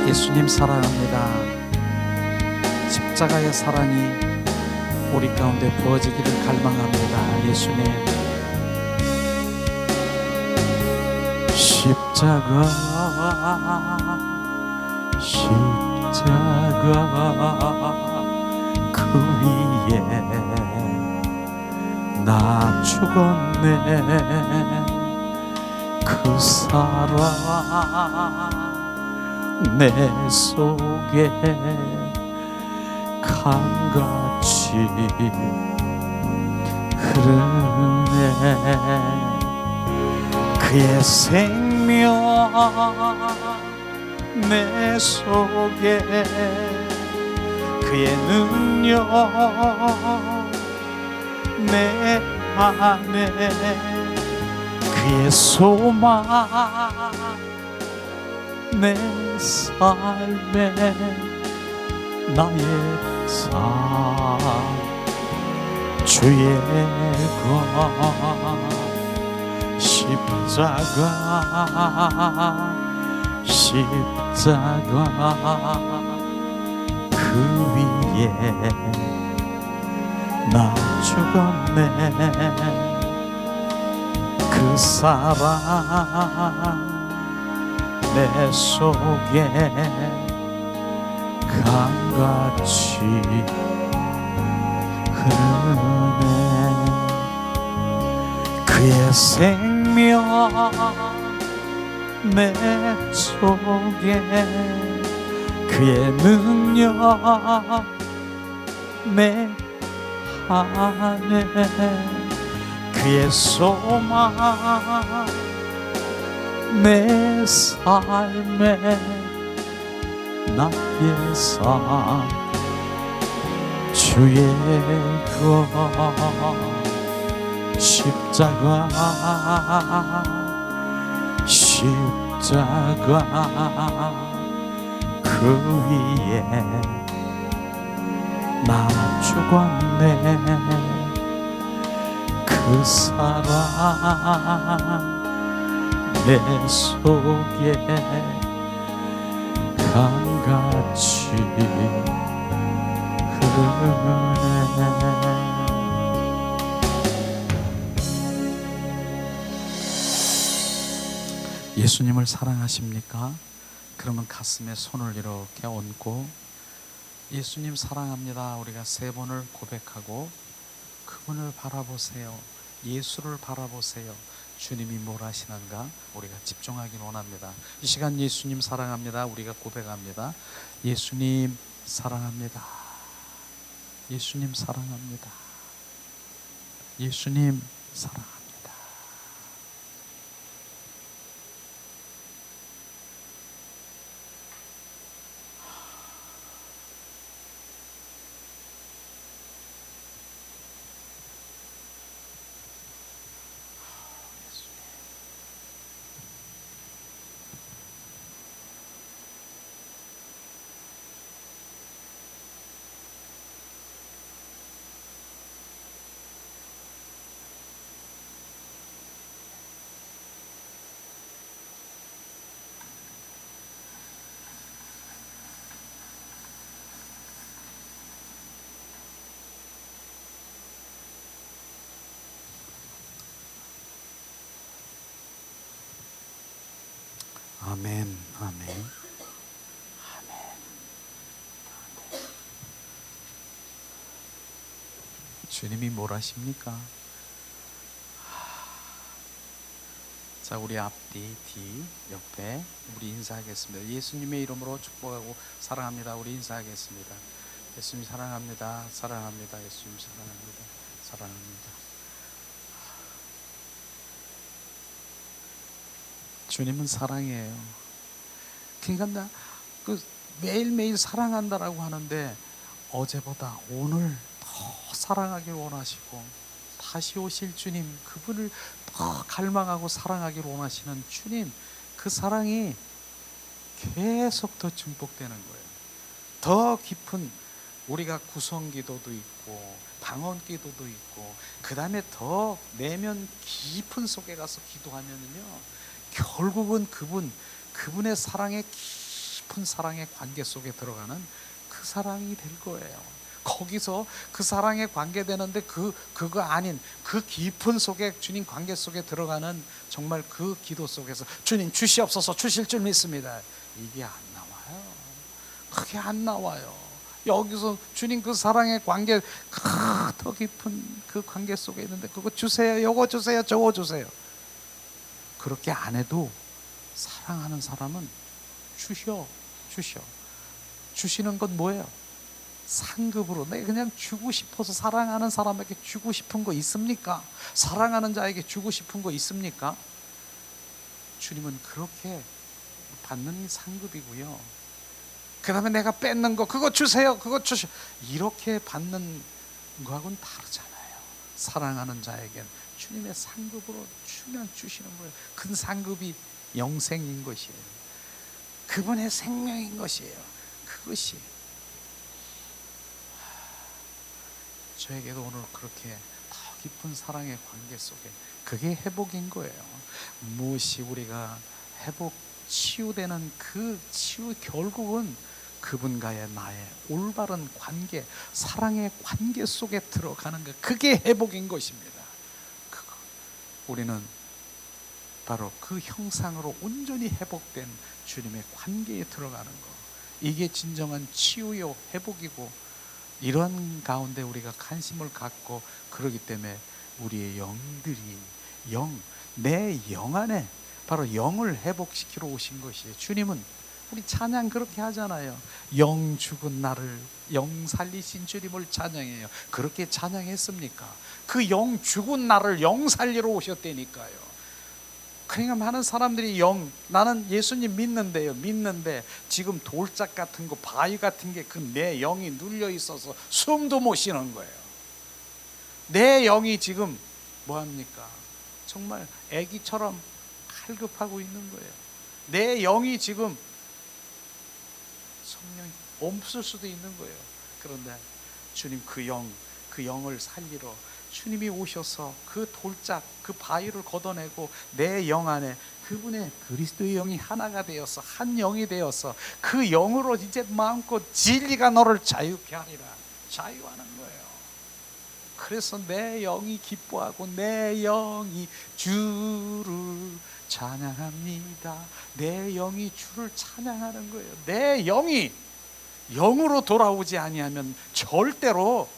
예수님 사랑합니다. 십자가의 사랑이 우리 가운데 부어지기를 갈망합니다. 예수님, 십자가 그 위에 나 죽었네. 그 사랑 내 속에 강같이 흐르네. 그의 생명 내 속에, 그의 능력 내 안에, 그의 소망 내 삶에, 나의 삶 주의 것 십자가 그 위에 나 죽었네. 그 사랑 내 속에 강같이 흐르네. 그의 생명 내 속에, 그의 능력 내 안에, 그의 소망 내 삶에, 나의 삶 주의 것 십자가 그 위에 나 죽었네. 그 사랑 내 속에 강같이 흐르네. 예수님을 사랑하십니까? 그러면 가슴에 손을 이렇게 얹고 예수님 사랑합니다. 우리가 3번을 고백하고 그분을 바라보세요. 예수를 바라보세요. 주님이 뭘 하시는가 우리가 집중하길 원합니다. 이 시간 예수님 사랑합니다. 우리가 고백합니다. 예수님 사랑합니다. 예수님 사랑합니다. 예수님 사랑합니다. 아멘, 아멘, 아멘. 주님이 뭘 하십니까? 자, 우리 앞뒤, 뒤, 옆에 우리 인사하겠습니다. 예수님의 이름으로 축복하고 사랑합니다. 우리 인사하겠습니다. 예수님 사랑합니다. 사랑합니다. 예수님 사랑합니다. 사랑합니다. 주님은 사랑이에요. 그러니까 매일매일 사랑한다라고 하는데 어제보다 오늘 더 사랑하길 원하시고 다시 오실 주님, 그분을 더 갈망하고 사랑하길 원하시는 주님, 그 사랑이 계속 더 증폭되는 거예요. 더 깊은 우리가 구성기도도 있고 방언기도도 있고 그 다음에 더 내면 깊은 속에 가서 기도하면은요 결국은 그분의 사랑에 깊은 사랑의 관계 속에 들어가는 그 사랑이 될 거예요. 거기서 그 사랑에 관계되는데 그거 아닌 그 깊은 속에 주님 관계 속에 들어가는 정말 그 기도 속에서 주님 주시옵소서 주실 줄 믿습니다. 이게 안 나와요. 그게 안 나와요. 여기서 주님 그 사랑의 관계 더 깊은 그 관계 속에 있는데 그거 주세요, 요거 주세요, 저거 주세요. 그렇게 안 해도 사랑하는 사람은 주셔. 주시는 건 뭐예요? 상급으로. 내가 그냥 주고 싶어서 사랑하는 사람에게 주고 싶은 거 있습니까? 사랑하는 자에게 주고 싶은 거 있습니까? 주님은 그렇게 받는 상급이고요. 그 다음에 내가 뺏는 거 그거 주세요, 그거 주시오, 이렇게 받는 거하고는 다르잖아요. 사랑하는 자에겐 주님의 상급으로 주면 주시는 거예요. 큰 상급이 영생인 것이에요. 그분의 생명인 것이에요. 그것이 저에게도 오늘 그렇게 더 깊은 사랑의 관계 속에 그게 회복인 거예요. 무엇이 우리가 회복, 치유되는 그 치유 결국은 그분과의 나의 올바른 관계, 사랑의 관계 속에 들어가는 것, 그게 회복인 것입니다. 그거 우리는 바로 그 형상으로 온전히 회복된 주님의 관계에 들어가는 것, 이게 진정한 치유요 회복이고, 이런 가운데 우리가 관심을 갖고 그러기 때문에 우리의 영들이 내 영 안에 바로 영을 회복시키러 오신 것이에요. 주님은 우리 찬양 그렇게 하잖아요. 영 죽은 나를 영 살리신 주님을 찬양해요. 그렇게 찬양했습니까? 그 영 죽은 나를 영 살리러 오셨다니까요. 그러니까 많은 사람들이 나는 예수님 믿는데 지금 돌짝 같은 거, 바위 같은 게 그 내 영이 눌려 있어서 숨도 못 쉬는 거예요. 내 영이 지금 뭐합니까? 정말 애기처럼 갈급하고 있는 거예요. 내 영이 지금 성령이 없을 수도 있는 거예요. 그런데 주님 그 영을 살리러 주님이 오셔서 그 돌짝, 그 바위를 걷어내고 내 영 안에 그분의 그리스도의 영이 하나가 되어서 한 영이 되어서 그 영으로 이제 마음껏 진리가 너를 자유케 하리라. 자유하는 거예요. 그래서 내 영이 기뻐하고 내 영이 주를 찬양합니다. 내 영이 주를 찬양하는 거예요. 내 영이 영으로 돌아오지 아니하면 절대로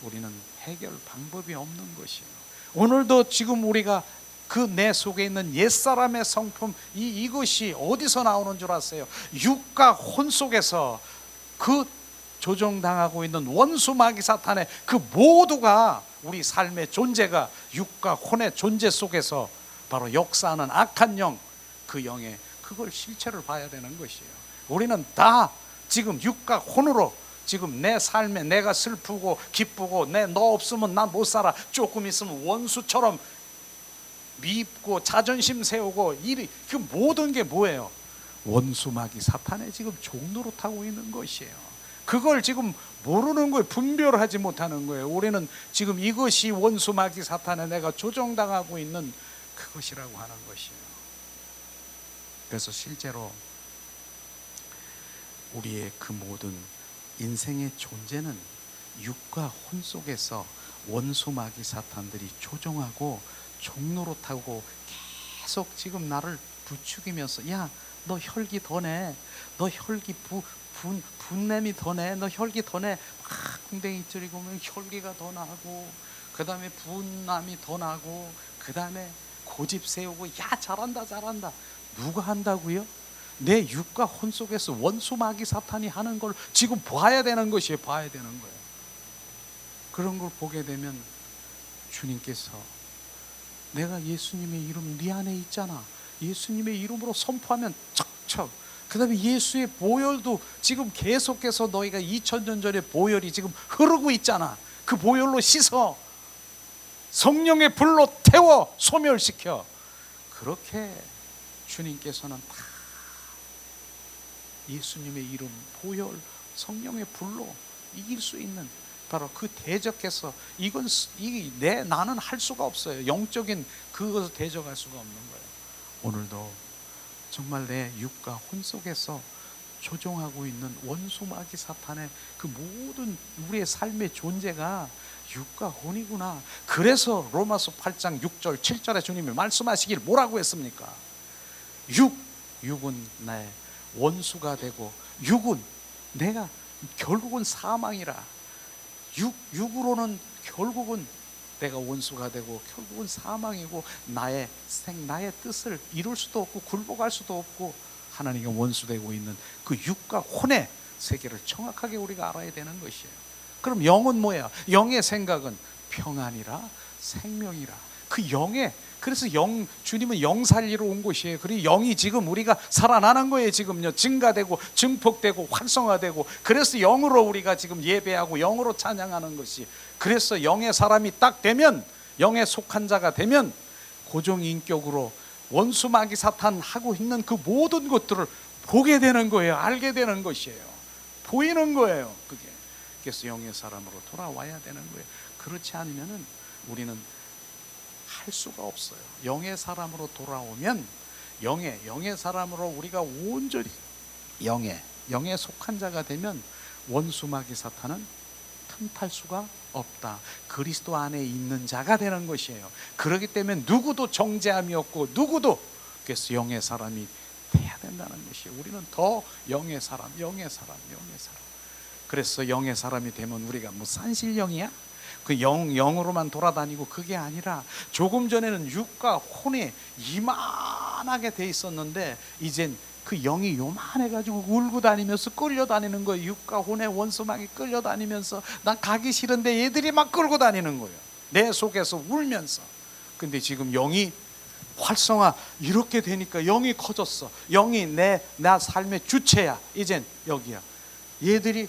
우리는 해결 방법이 없는 것이에요. 오늘도 지금 우리가 그 내 속에 있는 옛사람의 성품, 이것이 어디서 나오는 줄 아세요? 육과 혼 속에서 그 조종당하고 있는 원수 마귀 사탄의 그 모두가 우리 삶의 존재가 육과 혼의 존재 속에서 바로 역사하는 악한 영, 그 영의 그걸 실체를 봐야 되는 것이에요. 우리는 다 지금 육과 혼으로 지금 내 삶에 내가 슬프고 기쁘고 너 없으면 난 못 살아, 조금 있으면 원수처럼 밉고 자존심 세우고 그 모든 게 뭐예요? 원수 마귀 사탄의 지금 종노릇하고 있는 것이에요. 그걸 지금 모르는 거예요. 분별하지 못하는 거예요. 우리는 지금 이것이 원수 마귀 사탄에 내가 조종당하고 있는 그것이라고 하는 것이에요. 그래서 실제로 우리의 그 모든 인생의 존재는 육과 혼 속에서 원수 마귀 사탄들이 조종하고 종노릇하고 계속 지금 나를 부추기면서, 야, 너 혈기 더 내, 너 혈기 분냄이 더 내, 너 혈기 더 내, 막 궁뎅이 찌르고 혈기가 더 나고, 그 다음에 분남이 더 나고, 그 다음에 고집 세우고, 야, 잘한다. 누가 한다고요? 내 육과 혼 속에서 원수 마귀 사탄이 하는 걸 지금 봐야 되는 것이에요. 봐야 되는 거예요. 그런 걸 보게 되면 주님께서 내가 예수님의 이름 네 안에 있잖아, 예수님의 이름으로 선포하면 척척, 그 다음에 예수의 보혈도 지금 계속해서 너희가 2000년 전의 보혈이 지금 흐르고 있잖아. 그 보혈로 씻어 성령의 불로 태워 소멸시켜. 그렇게 주님께서는 다 예수님의 이름, 보혈, 성령의 불로 이길 수 있는 바로 그 대적해서 나는 할 수가 없어요. 영적인 그것을 대적할 수가 없는 거예요. 오늘도 정말 내 육과 혼 속에서 조종하고 있는 원수 마귀 사탄의 그 모든 우리의 삶의 존재가 육과 혼이구나. 그래서 로마서 8장 6절 7절에 주님이 말씀하시길 뭐라고 했습니까? 육은 나의 원수가 되고, 육은 내가 결국은 사망이라. 육으로는 결국은 내가 원수가 되고 결국은 사망이고, 나의 뜻을 이룰 수도 없고 굴복할 수도 없고 하나님과 원수되고 있는 그 육과 혼의 세계를 정확하게 우리가 알아야 되는 것이에요. 그럼 영은 뭐야? 영의 생각은 평안이라 생명이라. 그 영의, 그래서 주님은 영 살리러 온 것이에요. 그리고 영이 지금 우리가 살아나는 거예요. 지금요, 증가되고 증폭되고 활성화되고, 그래서 영으로 우리가 지금 예배하고 영으로 찬양하는 것이. 그래서 영의 사람이 딱 되면, 영에 속한 자가 되면 고정인격으로 원수 마귀 사탄 하고 있는 그 모든 것들을 보게 되는 거예요. 알게 되는 것이에요. 보이는 거예요, 그게. 그래서 영의 사람으로 돌아와야 되는 거예요. 그렇지 않으면은 우리는 할 수가 없어요. 영의 사람으로 돌아오면, 영의 사람으로 우리가 온전히 영에 속한 자가 되면 원수 마귀 사탄은 틈탈 수가 없다. 그리스도 안에 있는 자가 되는 것이에요. 그렇기 때문에 누구도 정죄함이 없고, 누구도, 그래서 영의 사람이 돼야 된다는 것이에요. 우리는 더 영의 사람. 그래서 영의 사람이 되면 우리가 뭐 산신령이야? 그 영으로만 돌아다니고, 그게 아니라 조금 전에는 육과 혼이 이만하게 돼 있었는데 이젠 그 영이 요만해가지고 울고 다니면서 끌려다니는 거예요. 육과 혼의 원수막이 끌려다니면서 난 가기 싫은데 얘들이 막 끌고 다니는 거예요. 내 속에서 울면서. 근데 지금 영이 활성화 이렇게 되니까 영이 커졌어. 영이 나 삶의 주체야. 이젠 여기야. 얘들이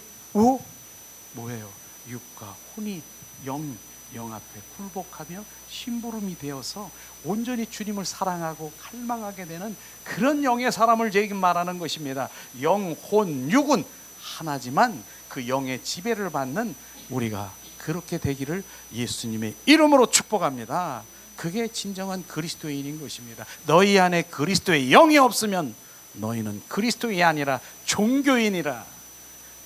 뭐예요? 육과 혼이 영 앞에 굴복하며 심부름이 되어서 온전히 주님을 사랑하고 갈망하게 되는 그런 영의 사람을 지금 말하는 것입니다. 영, 혼, 육은 하나지만 그 영의 지배를 받는 우리가 그렇게 되기를 예수님의 이름으로 축복합니다. 그게 진정한 그리스도인인 것입니다. 너희 안에 그리스도의 영이 없으면 너희는 그리스도인이 아니라 종교인이라.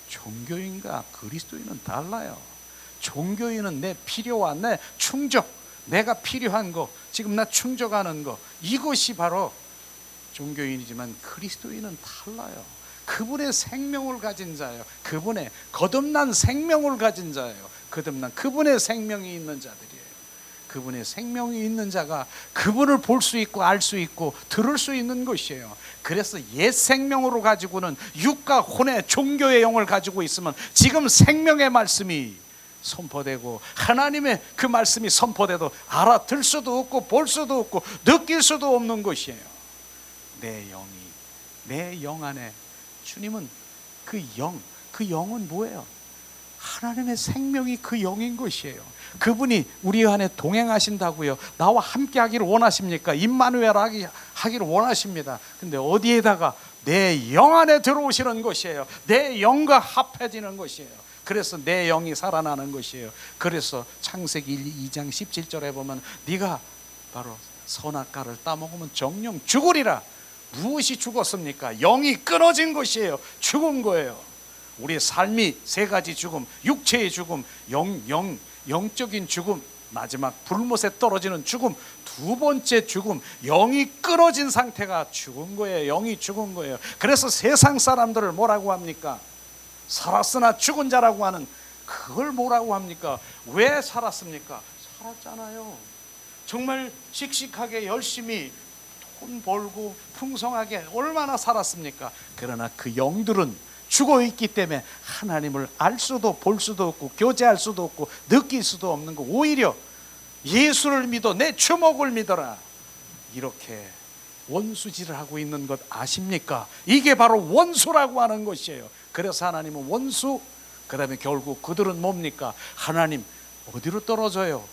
종교인과 그리스도인은 달라요. 종교인은 내 필요와 내 충족, 내가 필요한 거, 지금 나 충족하는 거, 이것이 바로 종교인이지만 그리스도인은 달라요. 그분의 생명을 가진 자예요. 그분의 거듭난 생명을 가진 자예요. 그분의 생명이 있는 자들이에요. 그분의 생명이 있는 자가 그분을 볼 수 있고 알 수 있고 들을 수 있는 것이에요. 그래서 옛 생명으로 가지고는 육과 혼의 종교의 영을 가지고 있으면 지금 생명의 말씀이 선포되고 하나님의 그 말씀이 선포돼도 알아들 수도 없고 볼 수도 없고 느낄 수도 없는 것이에요. 내 영 안에 주님은 그 영은 뭐예요? 하나님의 생명이 그 영인 것이에요. 그분이 우리 안에 동행하신다고요. 나와 함께 하기를 원하십니까? 임마누엘 하기를 원하십니다. 근데 어디에다가 내 영 안에 들어오시는 것이에요. 내 영과 합해지는 것이에요. 그래서 내 영이 살아나는 것이에요. 그래서 창세기 2장 17절에 보면 네가 바로 선악과를 따먹으면 정령 죽으리라. 무엇이 죽었습니까? 영이 끊어진 것이에요. 죽은 거예요. 우리의 삶이 세 가지 죽음, 육체의 죽음, 영적인 죽음, 마지막 불못에 떨어지는 죽음, 두 번째 죽음, 영이 끊어진 상태가 죽은 거예요. 영이 죽은 거예요. 그래서 세상 사람들을 뭐라고 합니까? 살았으나 죽은 자라고 하는, 그걸 뭐라고 합니까? 왜 살았습니까? 살았잖아요. 정말 씩씩하게 열심히 돈 벌고 풍성하게 얼마나 살았습니까? 그러나 그 영들은 죽어 있기 때문에 하나님을 알 수도 볼 수도 없고 교제할 수도 없고 느낄 수도 없는 거. 오히려 예수를 믿어, 내 주먹을 믿어라, 이렇게 원수질을 하고 있는 것 아십니까? 이게 바로 원수라고 하는 것이에요. 그래서 하나님은 원수, 그 다음에 결국 그들은 뭡니까? 하나님 어디로 떨어져요?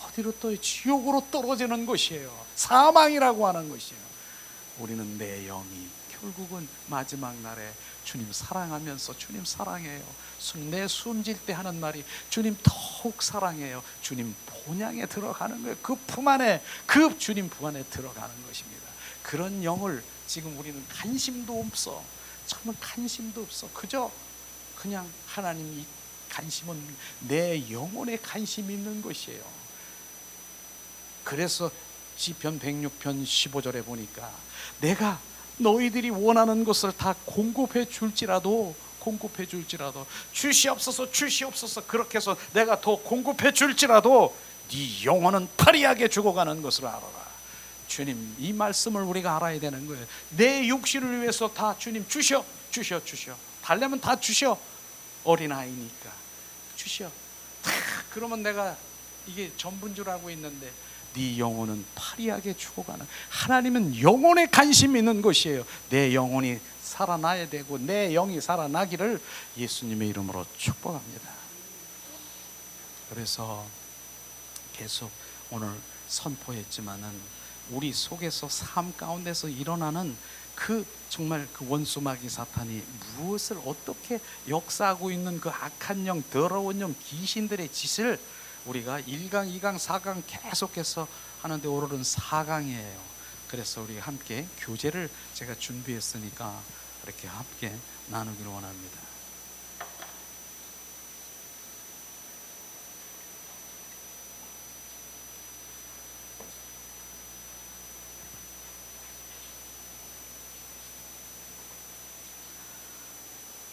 어디로 떨어져요? 지옥으로 떨어지는 것이에요. 사망이라고 하는 것이에요. 우리는 내 영이 결국은 마지막 날에 주님 사랑하면서, 주님 사랑해요, 내 숨질 때 하는 말이 주님 더욱 사랑해요, 주님 본향에 들어가는 거예요. 그 품 안에, 그 주님 품 안에 들어가는 것입니다. 그런 영을 지금 우리는 관심도 없어. 정말 관심도 없어. 그저 그냥 하나님 이 관심은 내 영혼에 관심이 있는 것이에요. 그래서 시편 106편 15절에 보니까 내가 너희들이 원하는 것을 다 공급해 줄지라도 주시옵소서 그렇게 해서 내가 더 공급해 줄지라도 네 영혼은 파리하게 죽어가는 것을 알아라. 주님, 이 말씀을 우리가 알아야 되는 거예요. 내 육신을 위해서 다 주님 주셔. 달래면 다 주셔. 어린아이니까 주셔. 그러면 내가 이게 전부인 줄 알고 있는데 네 영혼은 파리하게 죽어가는, 하나님은 영혼에 관심이 있는 것이에요. 내 영혼이 살아나야 되고 내 영이 살아나기를 예수님의 이름으로 축복합니다. 그래서 계속 오늘 선포했지만은 우리 속에서 삶 가운데서 일어나는 그 정말 그 원수마귀 사탄이 무엇을 어떻게 역사하고 있는 그 악한 영, 더러운 영, 귀신들의 짓을 우리가 1강, 2강, 4강 계속해서 하는데 오늘은 4강이에요. 그래서 우리 함께 교제를 제가 준비했으니까 이렇게 함께 나누기를 원합니다.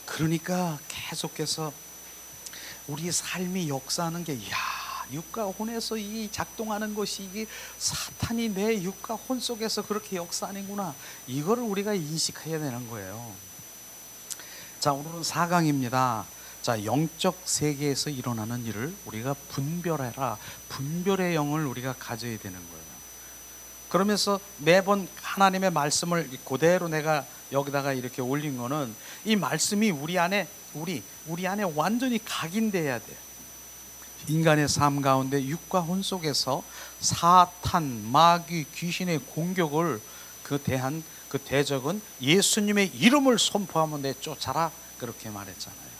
그러니까 계속해서 우리 삶이 역사하는 게, 육과 혼에서 이 작동하는 것이 이게 사탄이 내 육과 혼 속에서 그렇게 역사하는구나. 이거를 우리가 인식해야 되는 거예요. 자, 오늘은 4강입니다. 자, 영적 세계에서 일어나는 일을 우리가 분별해라. 분별의 영을 우리가 가져야 되는 거예요. 그러면서 매번 하나님의 말씀을 그대로 내가 여기다가 이렇게 올린 거는 이 말씀이 우리 안에 완전히 각인돼야 돼. 인간의 삶 가운데 육과 혼 속에서 사탄, 마귀, 귀신의 공격을 대한 그 대적은 예수님의 이름을 선포하면 내쫓아라, 그렇게 말했잖아요.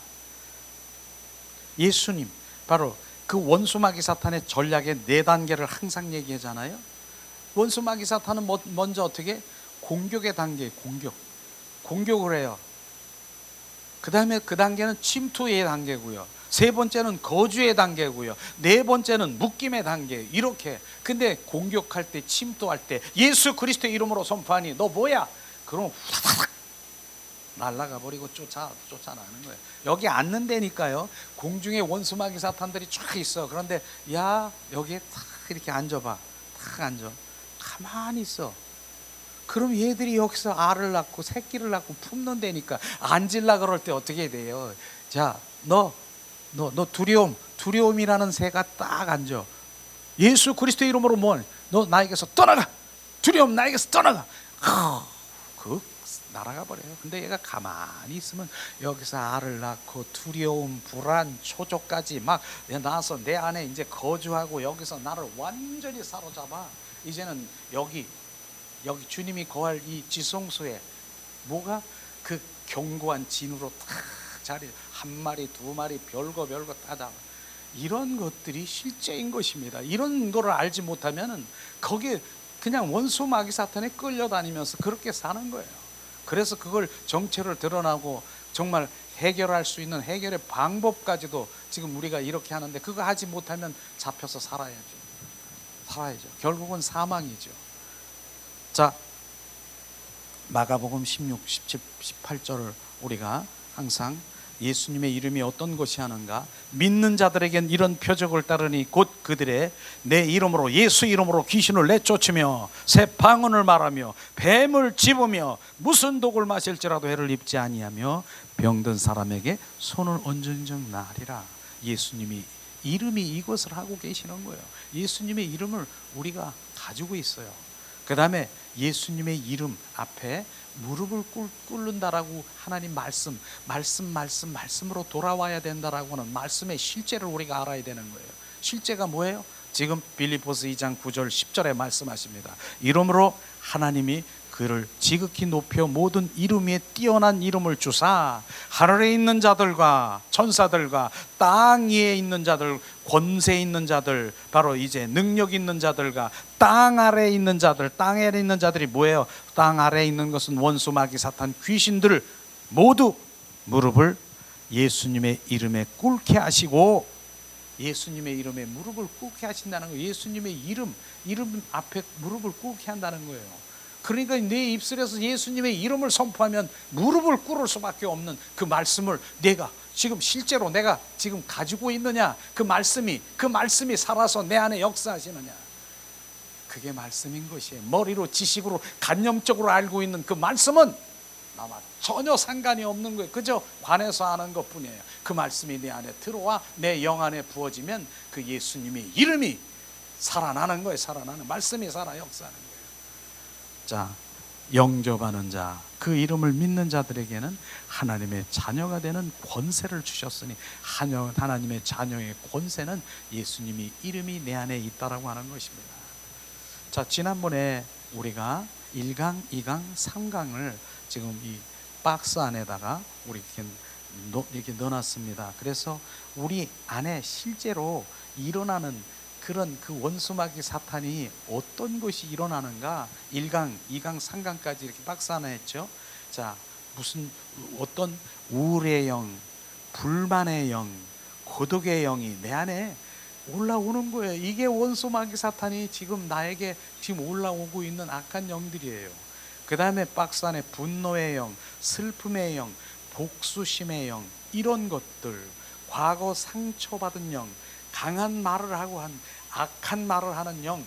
예수님, 바로 그 원수마귀 사탄의 전략의 4단계를 항상 얘기하잖아요. 원수마귀 사탄은 먼저 어떻게? 공격의 단계, 공격을 해요. 그 다음에 그 단계는 침투의 단계고요. 3번째는 거주의 단계고요. 4번째는 묶임의 단계. 이렇게. 근데 공격할 때, 침투할 때 예수 그리스도의 이름으로 선포하니 너 뭐야? 그럼 후다닥 날아가 버리고 쫓아나는 거예요. 여기 앉는다니까요. 공중에 원수마귀 사탄들이 쫙 있어. 그런데 야, 여기에 탁 이렇게 앉아봐. 탁 앉아. 가만히 있어. 그럼 얘들이 여기서 알을 낳고 새끼를 낳고 품는다니까. 앉으려 그럴 때 어떻게 돼요? 자, 너 두려움이라는 새가 딱 앉아. 예수 그리스도의 이름으로 너 나에게서 떠나가. 두려움 나에게서 떠나가. 날아가 버려요. 근데 얘가 가만히 있으면 여기서 알을 낳고 두려움, 불안, 초조까지 막 나서 내 안에 이제 거주하고 여기서 나를 완전히 사로잡아. 이제는 여기 주님이 거할 이 지성소에 뭐가 그 견고한 진으로 탁 자리, 1마리, 2마리, 별거 다 잡아. 이런 것들이 실제인 것입니다. 이런 거를 알지 못하면은 거기에 그냥 원수 마귀 사탄에 끌려다니면서 그렇게 사는 거예요. 그래서 그걸 정체를 드러나고 정말 해결할 수 있는 해결의 방법까지도 지금 우리가 이렇게 하는데, 그거 하지 못하면 잡혀서 살아야죠. 결국은 사망이죠. 자, 마가복음 16, 17, 18절을 우리가 항상 예수님의 이름이 어떤 것이 하는가? 믿는 자들에겐 이런 표적을 따르니 곧 그들의 내 이름으로, 예수 이름으로 귀신을 내쫓으며 새 방언을 말하며 뱀을 집으며 무슨 독을 마실지라도 해를 입지 아니하며 병든 사람에게 손을 얹은 적 나리라. 예수님이 이름이 이것을 하고 계시는 거예요. 예수님의 이름을 우리가 가지고 있어요. 그 다음에 예수님의 이름 앞에 무릎을 꿇는다라고 하나님 말씀으로 돌아와야 된다라고 하는 말씀의 실제를 우리가 알아야 되는 거예요. 실제가 뭐예요? 지금 빌립보서 2장 9절 10절에 말씀하십니다. 이러므로 하나님이 그를 지극히 높여 모든 이름 위에 뛰어난 이름을 주사 하늘에 있는 자들과 천사들과 땅 위에 있는 자들, 권세 있는 자들, 바로 이제 능력 있는 자들과 땅 아래에 있는 자들. 땅 아래에 있는 자들이 뭐예요? 땅 아래에 있는 것은 원수 마귀 사탄 귀신들을 모두 무릎을 예수님의 이름에 꿇게 하시고, 예수님의 이름에 무릎을 꿇게 하신다는 거예요. 예수님의 이름 앞에 무릎을 꿇게 한다는 거예요. 그러니까 내 입술에서 예수님의 이름을 선포하면 무릎을 꿇을 수밖에 없는 그 말씀을 내가 지금 실제로 내가 지금 가지고 있느냐, 그 말씀이 살아서 내 안에 역사하시느냐, 그게 말씀인 것이에요. 머리로 지식으로 간념적으로 알고 있는 그 말씀은 나와 전혀 상관이 없는 거예요. 그저 관해서 아는 것뿐이에요. 그 말씀이 내 안에 들어와 내 영 안에 부어지면 그 예수님의 이름이 살아나는 거예요. 살아나는 말씀이 살아 역사하는 거예요. 자, 영접하는 자, 그 이름을 믿는 자들에게는 하나님의 자녀가 되는 권세를 주셨으니, 하나님의 자녀의 권세는 예수님이 이름이 내 안에 있다라고 하는 것입니다. 자, 지난번에 우리가 1강, 2강, 3강을 지금 이 박스 안에다가 우리 이렇게 넣어놨습니다. 그래서 우리 안에 실제로 일어나는 그런 그 원수마귀 사탄이 어떤 것이 일어나는가, 1강, 2강, 3강까지 이렇게 박스 하나 했죠. 자, 어떤 우울의 영, 불만의 영, 고독의 영이 내 안에 올라오는 거예요. 이게 원수마귀 사탄이 지금 나에게 지금 올라오고 있는 악한 영들이에요. 그 다음에 박스 안에 분노의 영, 슬픔의 영, 복수심의 영, 이런 것들, 과거 상처받은 영, 강한 말을 하고 악한 말을 하는 영,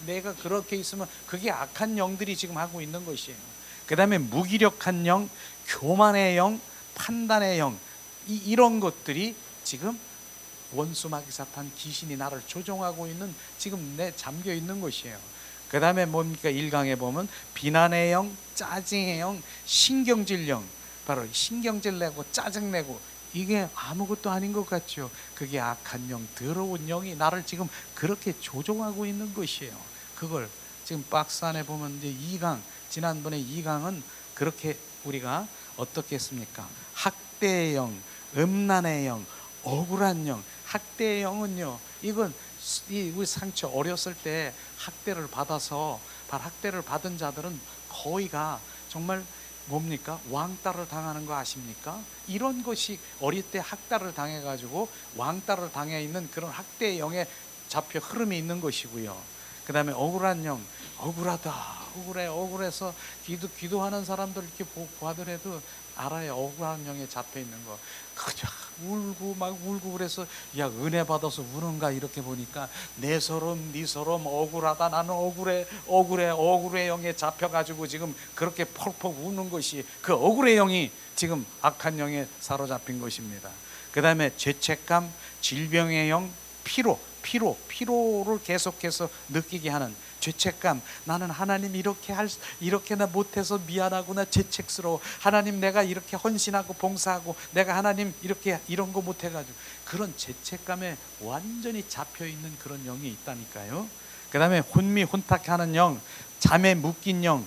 내가 그렇게 있으면 그게 악한 영들이 지금 하고 있는 것이에요. 그 다음에 무기력한 영, 교만의 영, 판단의 영, 이런 것들이 지금 원수마귀 사탄 귀신이 나를 조종하고 있는, 지금 내 잠겨 있는 것이에요. 그 다음에 뭡니까? 1강에 보면 비난의 영, 짜증의 영, 신경질 영, 바로 신경질 내고 짜증 내고, 이게 아무것도 아닌 것 같죠. 그게 악한 영, 더러운 영이 나를 지금 그렇게 조종하고 있는 것이에요. 그걸 지금 박스 안에 보면 이제 2강, 지난번에 2강은 그렇게 우리가 어떻게 했습니까? 학대의 영, 음란의 영, 억울한 영. 학대의 영은요, 이건 우리 상처, 어렸을 때 학대를 받아서, 학대를 받은 자들은 거의가 정말 뭡니까? 왕따를 당하는 거 아십니까? 이런 것이 어릴 때 학대를 당해가지고 왕따를 당해 있는 그런 학대의 영에 잡혀 흐름이 있는 것이고요. 그 다음에 억울한 영, 억울하다, 억울해서 기도하는 사람들 이렇게 보더라도 알아요. 억울한 영에 잡혀 있는 거. 그저 울고 막 울고, 그래서 야, 은혜 받아서 우는가 이렇게 보니까 내 서름 네 서름 억울하다, 나는 억울해 영에 잡혀가지고 지금 그렇게 펄펄 우는 것이, 그 억울의 영이 지금 악한 영에 사로잡힌 것입니다. 그 다음에 죄책감, 질병의 영, 피로를 계속해서 느끼게 하는 죄책감. 나는 하나님 이렇게나 못해서 미안하구나, 죄책스러워. 하나님 내가 이렇게 헌신하고 봉사하고 내가 하나님 이런 거 못해가지고, 그런 죄책감에 완전히 잡혀있는 그런 영이 있다니까요. 그 다음에 혼미혼탁하는 영, 잠에 묶인 영,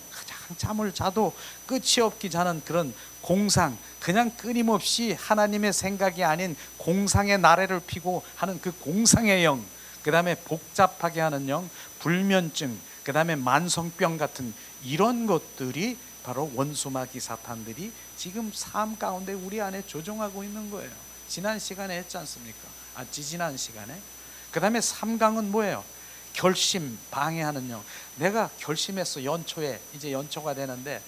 잠을 자도 끝이 없게 자는 그런 공상, 그냥 끊임없이 하나님의 생각이 아닌 공상의 나래를 피고 하는 그 공상의 영. 그 다음에 복잡하게 하는 영, 불면증, 그 다음에 만성병 같은 이런 것들이 바로 원수마귀 사탄들이 지금 삶 가운데 우리 안에 조종하고 있는 거예요. 지난 시간에 했지 않습니까? 지지난 시간에. 그 다음에 3강은 뭐예요? 결심 방해하는 영. 내가 결심했어. 연초에, 이제 연초가 되는데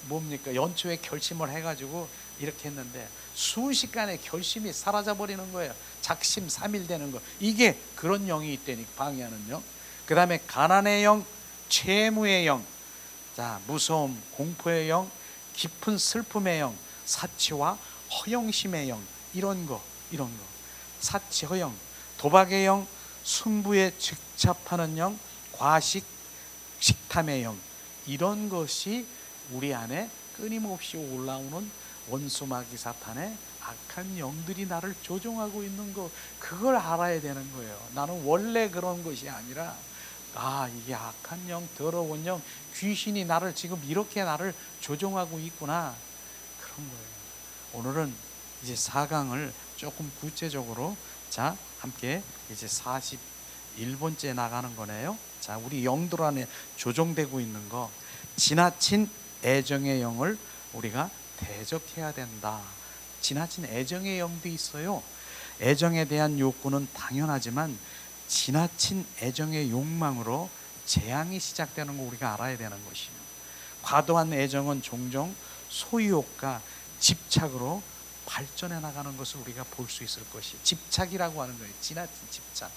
뭡니까? 연초에 결심을 해가지고 이렇게 했는데 순식간에 결심이 사라져 버리는 거예요. 작심삼일되는 거. 이게 그런 영이 있다니까, 방해하는 영. 그 다음에 가난의 영, 채무의 영, 자, 무서움, 공포의 영, 깊은 슬픔의 영, 사치와 허영심의 영, 이런 거. 사치, 허영, 도박의 영, 승부에 집착하는 영, 과식, 식탐의 영, 이런 것이 우리 안에 끊임없이 올라오는 원수마귀 사탄의 악한 영들이 나를 조종하고 있는 거, 그걸 알아야 되는 거예요. 나는 원래 그런 것이 아니라, 이게 악한 영, 더러운 영, 귀신이 나를 지금 이렇게 나를 조종하고 있구나, 그런 거예요. 오늘은 이제 4강을 조금 구체적으로, 자, 함께 이제 41번째 나가는 거네요. 자, 우리 영들 안에 조종되고 있는 거, 지나친 애정의 영을 우리가 대적해야 된다. 지나친 애정의 영도 있어요. 애정에 대한 욕구는 당연하지만 지나친 애정의 욕망으로 재앙이 시작되는 거 우리가 알아야 되는 것이에요. 과도한 애정은 종종 소유욕과 집착으로 발전해 나가는 것을 우리가 볼 수 있을 것이 집착이라고 하는 거예요. 지나친 집착.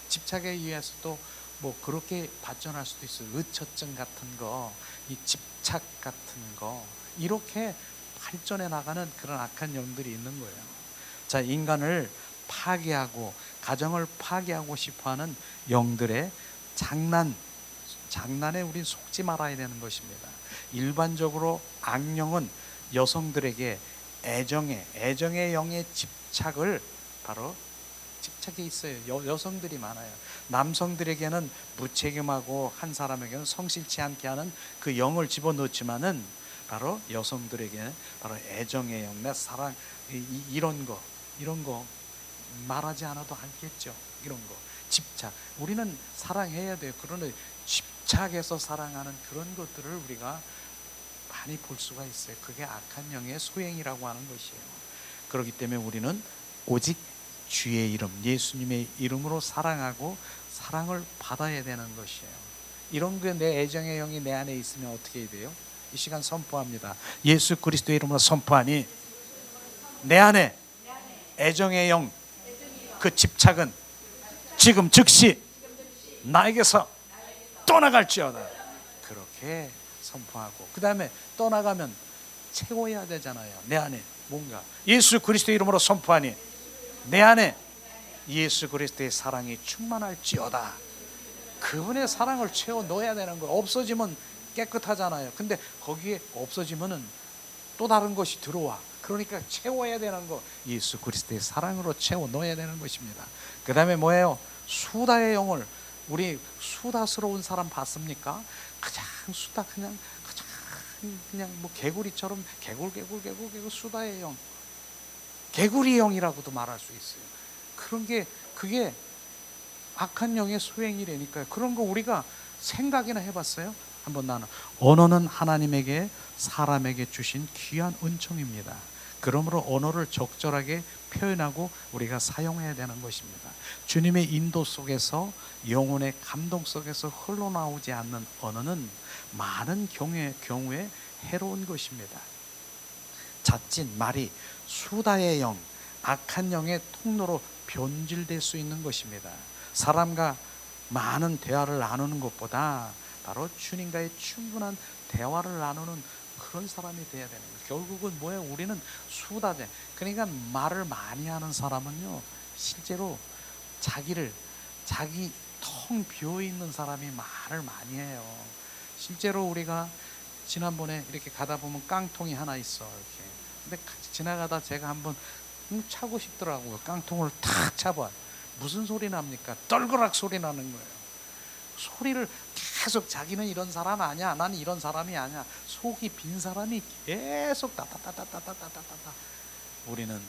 집착에 의해서도 뭐 그렇게 발전할 수도 있어요. 의처증 같은 거, 이 집착 같은 거, 이렇게 발전해 나가는 그런 악한 영들이 있는 거예요. 자, 인간을 파괴하고 가정을 파괴하고 싶어하는 영들의 장난에 우린 속지 말아야 되는 것입니다. 일반적으로 악령은 여성들에게 애정의 영의 집착을 바로 집착에 있어요. 여성들이 많아요. 남성들에게는 무책임하고 한 사람에게는 성실치 않게 하는 그 영을 집어넣지만은 바로 여성들에게는 바로 애정의 영, 내 사랑, 이런 거 말하지 않아도 알겠죠. 이런 거 집착. 우리는 사랑해야 돼요. 그러나 집착해서 사랑하는 그런 것들을 우리가 많이 볼 수가 있어요. 그게 악한 영의 소행이라고 하는 것이에요. 그렇기 때문에 우리는 오직 주의 이름, 예수님의 이름으로 사랑하고 사랑을 받아야 되는 것이에요. 이런 게 내 애정의 영이 내 안에 있으면 어떻게 돼요? 이 시간 선포합니다. 예수 그리스도의 이름으로 선포하니 내 안에 애정의 영, 그 집착은 지금 즉시 나에게서 떠나갈지어다. 그렇게 선포하고, 그 다음에 떠나가면 채워야 되잖아요. 내 안에 뭔가 예수 그리스도의 이름으로 선포하니 내 안에 예수 그리스도의 사랑이 충만할지어다. 그분의 사랑을 채워 넣어야 되는 거예요. 없어지면 깨끗하잖아요. 근데 거기에 없어지면은 또 다른 것이 들어와. 그러니까 채워야 되는 거, 예수 그리스도의 사랑으로 채워 넣어야 되는 것입니다. 그 다음에 뭐예요? 수다의 영을, 우리 수다스러운 사람 봤습니까? 그냥 뭐 개구리처럼 개굴 수다의 영, 개구리 영이라고도 말할 수 있어요. 그런 게, 그게 악한 영의 소행이라니까요. 그런 거 우리가 생각이나 해봤어요? 한번 나는 언어는 하나님에게 사람에게 주신 귀한 은총입니다. 그러므로 언어를 적절하게 표현하고 우리가 사용해야 되는 것입니다. 주님의 인도 속에서, 영혼의 감동 속에서 흘러나오지 않는 언어는 많은 경우에 해로운 것입니다. 자칫 말이 수다의 영, 악한 영의 통로로 변질될 수 있는 것입니다. 사람과 많은 대화를 나누는 것보다 바로 주님과의 충분한 대화를 나누는 그런 사람이 되어야 되는 거예요. 결국은 뭐예요? 우리는 수다제. 그러니까 말을 많이 하는 사람은요, 실제로 자기 텅 비어 있는 사람이 말을 많이 해요. 실제로 우리가 지난번에 이렇게 가다 보면 깡통이 하나 있어. 이렇게. 근데 지나가다 제가 한번 차고 싶더라고요. 깡통을 탁 차봐. 무슨 소리 납니까? 떨그락 소리 나는 거예요. 소리를 계속, 자기는 이런 사람 아니야, 나는 이런 사람이 아니야, 속이 빈 사람이 계속 따따따따따따따따. 우리는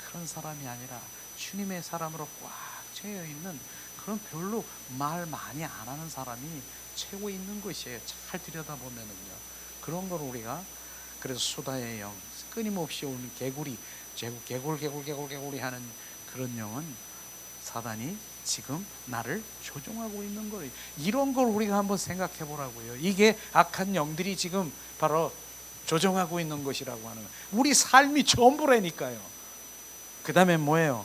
그런 사람이 아니라 주님의 사람으로 꽉 채여 있는 그런, 별로 말 많이 안 하는 사람이 채고 있는 것이에요. 잘 들여다보면은요. 그런 걸 우리가, 그래서 수다의 영, 끊임없이 오는 개구리 하는 그런 영은 사단이 지금 나를 조종하고 있는 거예요. 이런 걸 우리가 한번 생각해 보라고요. 이게 악한 영들이 지금 바로 조종하고 있는 것이라고 하는 거예요. 우리 삶이 전부라니까요. 그 다음에 뭐예요?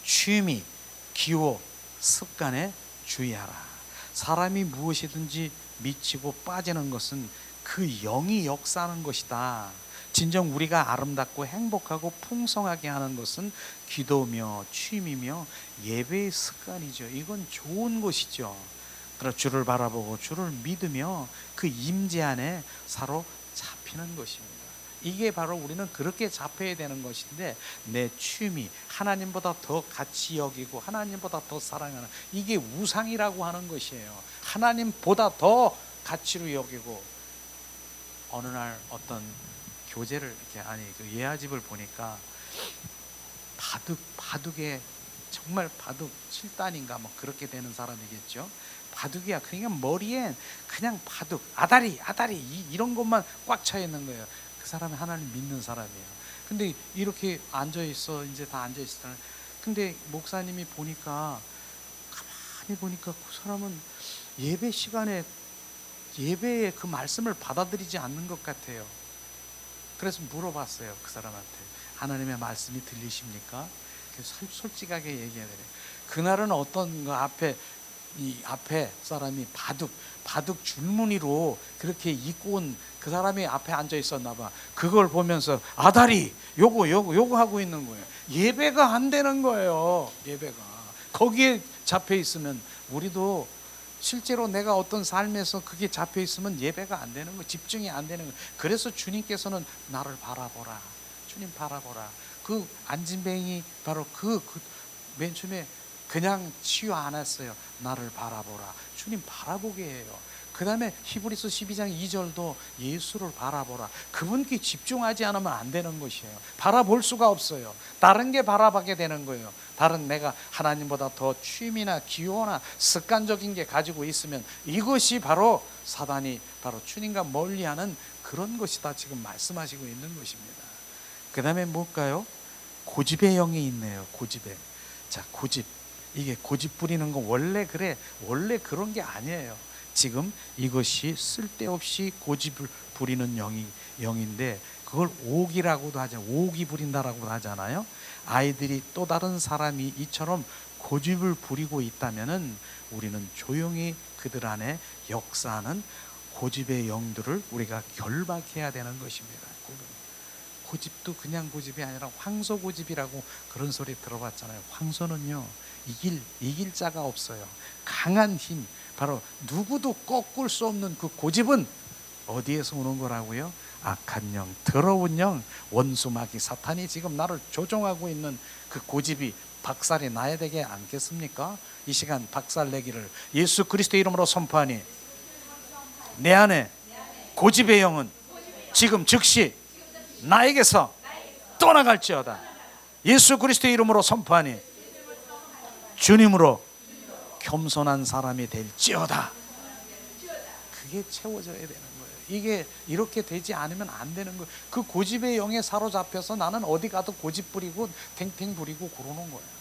취미, 기호, 습관에 주의하라. 사람이 무엇이든지 미치고 빠지는 것은 그 영이 역사하는 것이다. 진정 우리가 아름답고 행복하고 풍성하게 하는 것은 기도며 취미며 예배의 습관이죠. 이건 좋은 것이죠. 그러나 주를 바라보고 주를 믿으며 그 임재 안에 사로잡히는 것입니다. 이게 바로 우리는 그렇게 잡혀야 되는 것인데, 내 취미, 하나님보다 더 가치 여기고 하나님보다 더 사랑하는, 이게 우상이라고 하는 것이에요. 하나님보다 더 가치로 여기고, 어느 날 어떤 교재를 그 예화집을 보니까 바둑에 정말 바둑 7단인가 뭐 그렇게 되는 사람이겠죠. 바둑이야. 그러니까 머리에 그냥 바둑, 아다리 이런 것만 꽉 차 있는 거예요. 그 사람이 하나님 믿는 사람이에요. 근데 이렇게 앉아 있어. 이제 다 앉아 있어. 근데 목사님이 보니까, 가만히 보니까 그 사람은 예배 시간에 예배의 그 말씀을 받아들이지 않는 것 같아요. 그래서 물어봤어요. 그 사람한테, 하나님의 말씀이 들리십니까? 솔직하게 얘기해야 돼요. 그날은 어떤 거 앞에 사람이 바둑 줄무늬로 그렇게 입고 온 그 사람이 앞에 앉아 있었나 봐. 그걸 보면서 아다리 요거 하고 있는 거예요. 예배가 안 되는 거예요. 예배가 거기에 잡혀 있으면, 우리도 실제로 내가 어떤 삶에서 그게 잡혀 있으면 예배가 안 되는 거예요. 집중이 안 되는 거예요. 그래서 주님께서는 나를 바라보라. 주님 바라보라. 그 안진뱅이 바로 맨 처음에 그냥 치유 안 했어요. 나를 바라보라. 주님 바라보게 해요. 그 다음에 히브리서 12장 2절도 예수를 바라보라. 그분께 집중하지 않으면 안 되는 것이에요. 바라볼 수가 없어요. 다른 게 바라보게 되는 거예요. 다른 내가 하나님보다 더 취미나 기호나 습관적인 게 가지고 있으면 이것이 바로 사단이 바로 주님과 멀리하는 그런 것이다 지금 말씀하시고 있는 것입니다. 그 다음에 뭘까요? 고집의 영이 있네요. 고집에. 자, 고집. 이게 고집 부리는 거 원래 그래. 원래 그런 게 아니에요. 지금 이것이 쓸데없이 고집을 부리는 영인데, 그걸 오기라고도 하죠. 오기 부린다라고도 하잖아요. 아이들이 또 다른 사람이 이처럼 고집을 부리고 있다면은 우리는 조용히 그들 안에 역사하는 고집의 영들을 우리가 결박해야 되는 것입니다. 고집도 그냥 고집이 아니라 황소 고집이라고 그런 소리 들어봤잖아요. 황소는요, 이길 자가 없어요. 강한 힘, 바로 누구도 꺾을 수 없는 그 고집은 어디에서 오는 거라고요? 악한 영, 더러운 영, 원수 마귀 사탄이 지금 나를 조종하고 있는 그 고집이 박살이 나야 되게 않겠습니까? 이 시간 박살 내기를 예수 그리스도의 이름으로 선포하니, 내 안에 고집의 영은 지금 즉시 나에게서 떠나갈지어다. 예수 그리스도의 이름으로 선포하니 주님으로 겸손한 사람이 될지어다. 그게 채워져야 되는 거예요. 이게 이렇게 되지 않으면 안 되는 거예요. 그 고집의 영에 사로잡혀서 나는 어디 가도 고집 부리고 탱탱 부리고 그러는 거예요.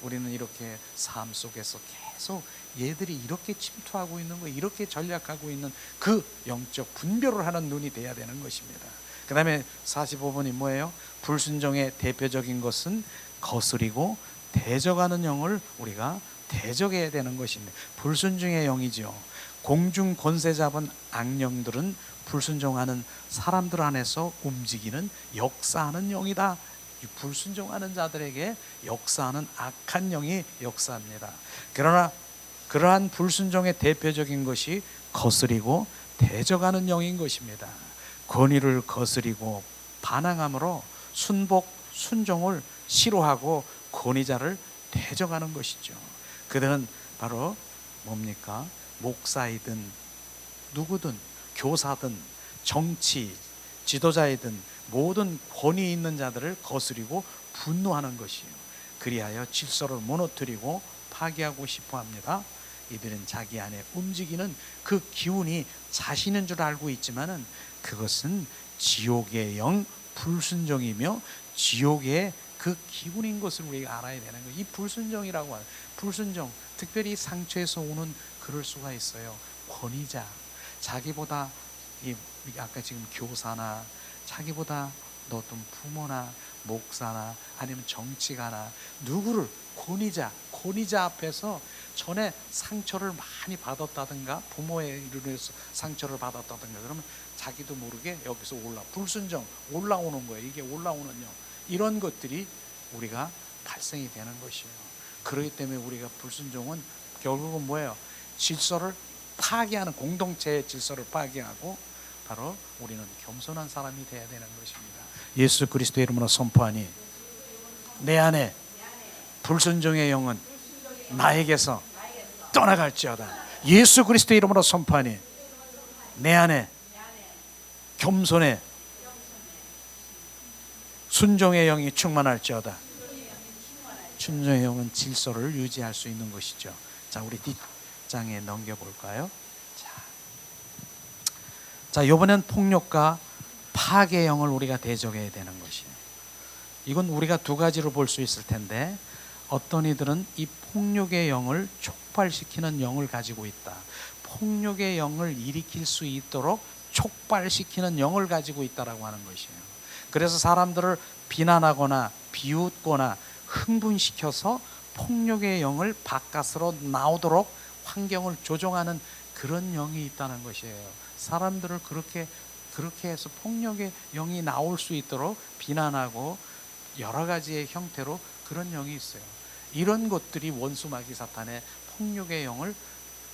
우리는 이렇게 삶 속에서 계속 얘들이 이렇게 침투하고 있는 거, 이렇게 전략하고 있는 그 영적 분별을 하는 눈이 돼야 되는 것입니다. 그 다음에 45번이 뭐예요? 불순종의 대표적인 것은 거스리고 대적하는 영을 우리가 대적해야 되는 것입니다. 불순종의 영이죠. 공중 권세 잡은 악령들은 불순종하는 사람들 안에서 움직이는 역사하는 영이다. 불순종하는 자들에게 역사하는 악한 영이 역사합니다. 그러나 그러한 불순종의 대표적인 것이 거스리고 대적하는 영인 것입니다. 권위를 거스리고 반항함으로 순종을 싫어하고 권위자를 대적하는 것이죠. 그들은 바로 뭡니까? 목사이든 누구든 교사든 정치 지도자이든 모든 권위 있는 자들을 거스리고 분노하는 것이에요. 그리하여 질서를 무너뜨리고 파괴하고 싶어 합니다. 이들은 자기 안에 움직이는 그 기운이 자신인 줄 알고 있지만은 그것은 지옥의 영 불순종이며 지옥의 그 기분인 것을 우리가 알아야 되는 거예요. 이 불순종이라고 하는, 불순종, 특별히 상처에서 오는 그럴 수가 있어요. 권위자, 자기보다 아까 지금 교사나 자기보다 어떤 부모나 목사나 아니면 정치가나 누구를 권위자 앞에서 전에 상처를 많이 받았다든가 부모의 일로 해서 상처를 받았다든가 그러면 자기도 모르게 여기서 불순종 올라오는 거예요. 이게 올라오는 영, 이런 것들이 우리가 발생이 되는 것이에요. 그렇기 때문에 우리가 불순종은 결국은 뭐예요? 질서를 파괴하는, 공동체의 질서를 파괴하고 바로 우리는 겸손한 사람이 되어야 되는 것입니다. 예수 그리스도의 이름으로 선포하니 내 안에 불순종의 영은 나에게서 떠나갈지어다. 예수 그리스도의 이름으로 선포하니 내 안에 겸손의 순종의 영이 충만할지어다. 순종의 영은 질서를 유지할 수 있는 것이죠. 자, 우리 장에 넘겨볼까요? 자, 이번엔 폭력과 파괴의 영을 우리가 대적해야 되는 것이에요. 이건 우리가 두 가지로 볼 수 있을 텐데, 어떤 이들은 이 폭력의 영을 촉발시키는 영을 가지고 있다. 폭력의 영을 일으킬 수 있도록 촉발시키는 영을 가지고 있다라고 하는 것이에요. 그래서 사람들을 비난하거나 비웃거나 흥분시켜서 폭력의 영을 바깥으로 나오도록 환경을 조종하는 그런 영이 있다는 것이에요. 사람들을 그렇게 해서 폭력의 영이 나올 수 있도록 비난하고 여러 가지의 형태로 그런 영이 있어요. 이런 것들이 원수 마귀 사탄의 폭력의 영을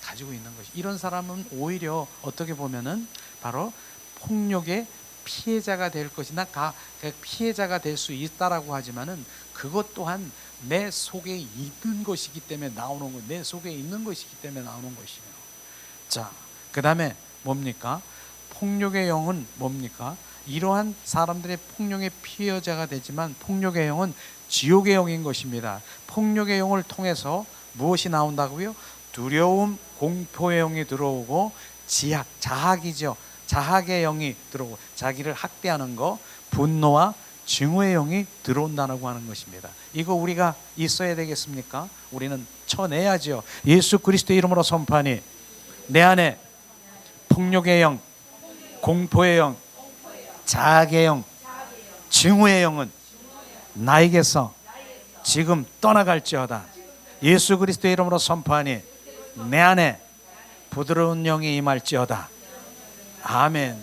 가지고 있는 것이. 이런 사람은 오히려 어떻게 보면은 바로 폭력의 피해자가 될 것이나 피해자가 될 수 있다라고 하지만은 그것 또한 내 속에 있는 것이기 때문에 나오는 것, 내 속에 있는 것이기 때문에 나오는 것이에요. 자, 그 다음에 뭡니까? 폭력의 영은 뭡니까? 이러한 사람들의 폭력의 피해자가 되지만 폭력의 영은 지옥의 영인 것입니다. 폭력의 영을 통해서 무엇이 나온다고요? 두려움, 공포의 영이 들어오고 자학이죠. 자학의 영이 들어오고 자기를 학대하는 거, 분노와 증오의 영이 들어온다고 하는 것입니다. 이거 우리가 있어야 되겠습니까? 우리는 쳐내야죠. 예수 그리스도의 이름으로 선포하니 내 안에 폭력의 영, 공포의 영, 자학의 영, 증오의 영은 나에게서 지금 떠나갈지어다. 예수 그리스도의 이름으로 선포하니 내 안에 부드러운 영이 임할지어다. 아멘.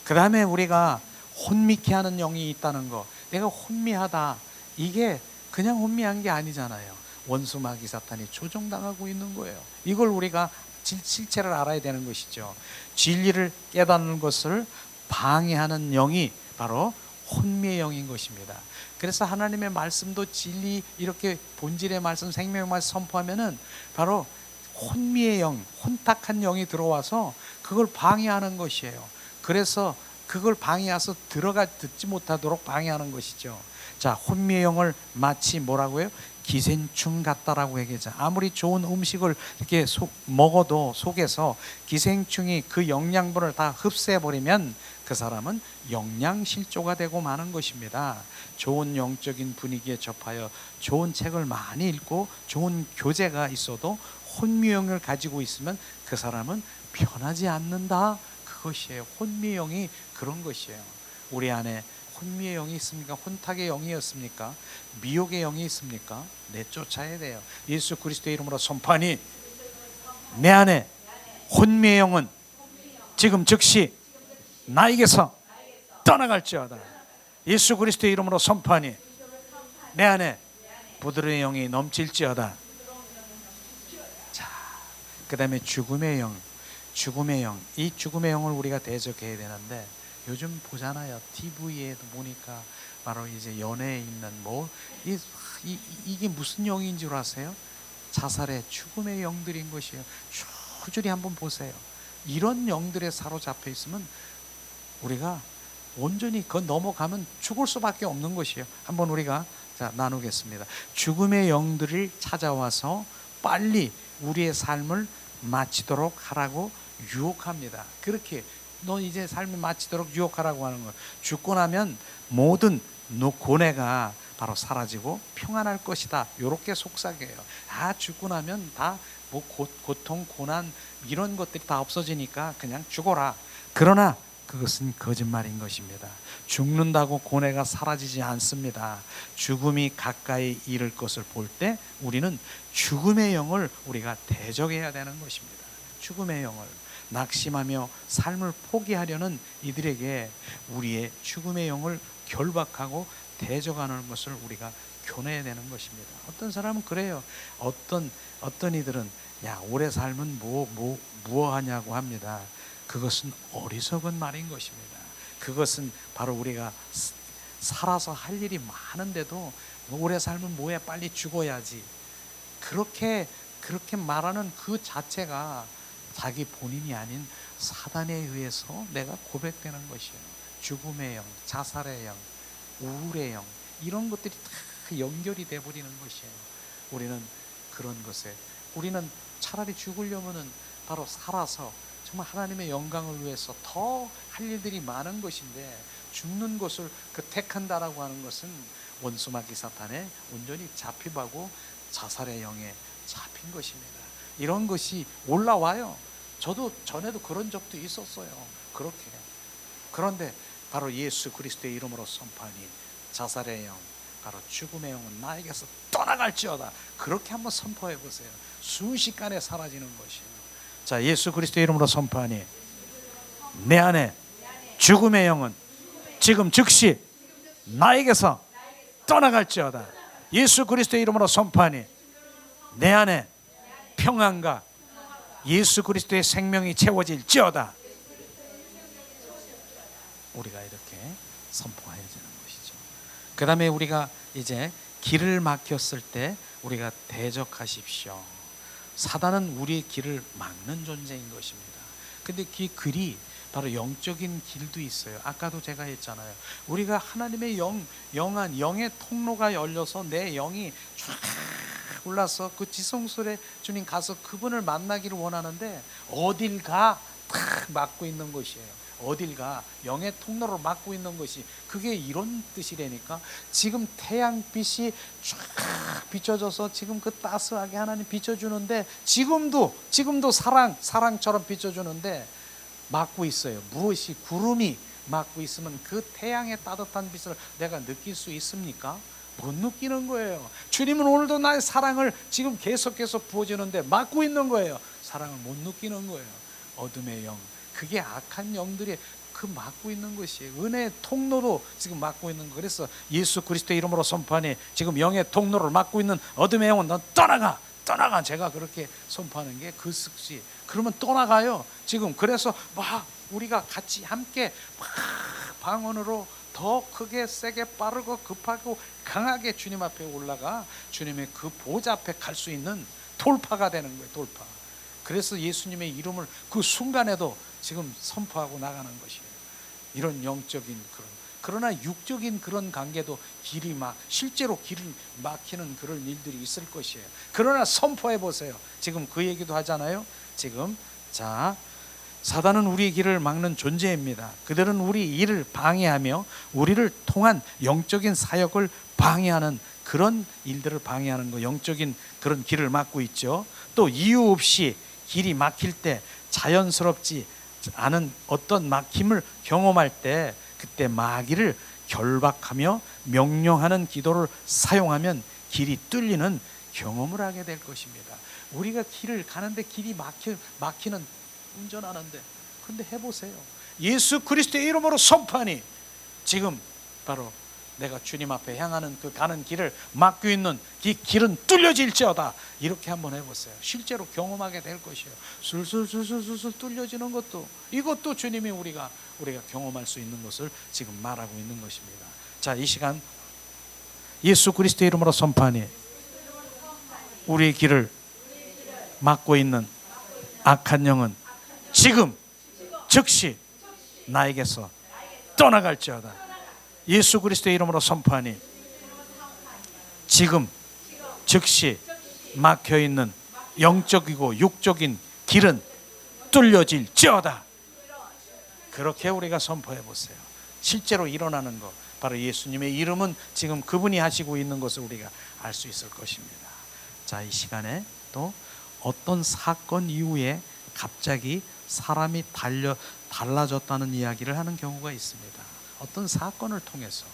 그 다음에 우리가 혼미케 하는 영이 있다는 거. 내가 혼미하다. 이게 그냥 혼미한 게 아니잖아요. 원수 마귀 사탄이 조종당하고 있는 거예요. 이걸 우리가 실체를 알아야 되는 것이죠. 진리를 깨닫는 것을 방해하는 영이 바로 혼미의 영인 것입니다. 그래서 하나님의 말씀도 진리 이렇게 본질의 말씀, 생명의 말씀 선포하면은 바로 혼미의 영, 혼탁한 영이 들어와서 그걸 방해하는 것이에요. 그래서 그걸 방해해서 듣지 못하도록 방해하는 것이죠. 자, 혼미의 영을 마치 뭐라고요? 기생충 같다라고 얘기하죠. 아무리 좋은 음식을 이렇게 먹어도 속에서 기생충이 그 영양분을 다 흡수해버리면 그 사람은 영양실조가 되고 마는 것입니다. 좋은 영적인 분위기에 접하여 좋은 책을 많이 읽고 좋은 교제가 있어도 혼미영을 가지고 있으면 그 사람은 변하지 않는다. 그것이에요. 혼미의 영이 그런 것이에요. 우리 안에 혼미의 영이 있습니까? 혼탁의 영이었습니까? 미혹의 영이 있습니까? 내쫓아야 돼요. 예수 그리스도의 이름으로 선포하니 내 안에 혼미의 영은 지금 즉시 나에게서 떠나갈지어다. 예수 그리스도의 이름으로 선포하니 내 안에 부드러운 영이 넘칠지어다. 자, 그 다음에 죽음의 영. 이 죽음의 영을 우리가 대적해야 되는데 요즘 보잖아요. TV에도 보니까 바로 이제 연애에 있는 이게 무슨 영인 줄 아세요? 자살의 죽음의 영들인 것이에요. 줄줄이 한번 보세요. 이런 영들에 사로잡혀 있으면 우리가 온전히 그 넘어가면 죽을 수밖에 없는 것이에요. 한번 우리가 나누겠습니다. 죽음의 영들이 찾아와서 빨리 우리의 삶을 마치도록 하라고 유혹합니다. 그렇게 너 이제 삶을 마치도록 유혹하라고 하는 거예요. 죽고 나면 모든 고뇌가 바로 사라지고 평안할 것이다. 이렇게 속삭여요. 죽고 나면 다 고통, 고난 이런 것들이 다 없어지니까 그냥 죽어라. 그러나 그것은 거짓말인 것입니다. 죽는다고 고뇌가 사라지지 않습니다. 죽음이 가까이 이를 것을 볼 때 우리는 죽음의 영을 우리가 대적해야 되는 것입니다. 죽음의 영을 낙심하며 삶을 포기하려는 이들에게 우리의 죽음의 영을 결박하고 대적하는 것을 우리가 교내야 되는 것입니다. 어떤 사람은 그래요. 어떤 이들은 오래 살면 뭐 하냐고 합니다. 그것은 어리석은 말인 것입니다. 그것은 바로 우리가 살아서 할 일이 많은데도 오래 살면 뭐해, 빨리 죽어야지. 그렇게 말하는 그 자체가 자기 본인이 아닌 사단에 의해서 내가 고백되는 것이에요. 죽음의 영, 자살의 영, 우울의 영, 이런 것들이 다 연결이 돼버리는 것이에요. 우리는 그런 것에 우리는 차라리 죽으려면은 바로 살아서 정말 하나님의 영광을 위해서 더 할 일들이 많은 것인데, 죽는 것을 그 택한다라고 하는 것은 원수마귀 사탄의 온전히 잡힙하고 자살의 영에 잡힌 것입니다. 이런 것이 올라와요. 저도 전에도 그런 적도 있었어요. 그렇게. 그런데 바로 예수 그리스도의 이름으로 선포하니 자살의 영, 바로 죽음의 영은 나에게서 떠나갈지어다. 그렇게 한번 선포해 보세요. 순식간에 사라지는 것이에요. 자, 예수 그리스도의 이름으로 선포하니 내 안에 죽음의 영은 지금 즉시 나에게서 떠나갈지어다. 예수 그리스도의 이름으로 선포하니 내 안에 평안과 예수 그리스도의 생명이 채워질지어다. 우리가 이렇게 선포해야 되는 것이죠. 그 다음에 우리가 이제 길을 막혔을 때 우리가 대적하십시오. 사단은 우리의 길을 막는 존재인 것입니다. 근데 그 길이 바로 영적인 길도 있어요. 아까도 제가 했잖아요. 우리가 하나님의 영한 영의 통로가 열려서 내 영이 쫙 올라서 그 지성소에 주님 가서 그분을 만나기를 원하는데 어딜 가? 탁 막고 있는 것이에요. 어딜 가? 영의 통로를 막고 있는 것이, 그게 이런 뜻이라니까. 지금 태양빛이 쫙 비춰져서 지금 그 따스하게 하나님 비춰주는데, 지금도 사랑처럼 비춰주는데 막고 있어요. 무엇이? 구름이 막고 있으면 그 태양의 따뜻한 빛을 내가 느낄 수 있습니까? 못 느끼는 거예요. 주님은 오늘도 나의 사랑을 지금 계속해서 부어주는데 막고 있는 거예요. 사랑을 못 느끼는 거예요. 어둠의 영, 그게 악한 영들이 그 막고 있는 것이에요. 은혜의 통로도 지금 막고 있는 거. 그래서 예수 그리스도의 이름으로 선포하니 지금 영의 통로를 막고 있는 어둠의 영은 넌 떠나가. 제가 그렇게 선포하는 게 그 습시. 그러면 떠나가요. 지금 그래서 막 우리가 같이 함께 막 방언으로 더 크게 세게 빠르고 급하고 강하게 주님 앞에 올라가 주님의 그 보좌 앞에 갈 수 있는 돌파가 되는 거예요. 돌파. 그래서 예수님의 이름을 그 순간에도 지금 선포하고 나가는 것이에요. 이런 영적인 그러나 육적인 그런 관계도 길이 막 실제로 길이 막히는 그런 일들이 있을 것이에요. 그러나 선포해 보세요. 지금 그 얘기도 하잖아요. 지금 자, 사단은 우리의 길을 막는 존재입니다. 그들은 우리 일을 방해하며 우리를 통한 영적인 사역을 방해하는 그런 일들을 방해하는 거, 영적인 그런 길을 막고 있죠. 또 이유 없이 길이 막힐 때 자연스럽지 않은 어떤 막힘을 경험할 때 그때 마귀를 결박하며 명령하는 기도를 사용하면 길이 뚫리는 경험을 하게 될 것입니다. 우리가 길을 가는데 길이 막히는 운전하는데, 근데 해보세요. 예수 그리스도의 이름으로 선포하니 지금 바로 내가 주님 앞에 향하는 그 가는 길을 막고 있는 이 길은 뚫려질지어다. 이렇게 한번 해보세요. 실제로 경험하게 될 것이에요. 술술 뚫려지는 것도, 이것도 주님이 우리가 경험할 수 있는 것을 지금 말하고 있는 것입니다. 자, 이 시간 예수 그리스도의 이름으로 선포하니 우리의 길을 막고 있는 악한 영은 지금 즉시 나에게서 떠나갈지어다. 예수 그리스도의 이름으로 선포하니 지금 즉시 막혀있는 영적이고 육적인 길은 뚫려질지어다. 그렇게 우리가 선포해 보세요. 실제로 일어나는 것, 바로 예수님의 이름은 지금 그분이 하시고 있는 것을 우리가 알 수 있을 것입니다. 자, 이 시간에 또 어떤 사건 이후에 갑자기 사람이 달라졌다는 이야기를 하는 경우가 있습니다. 어떤 사건을 통해서.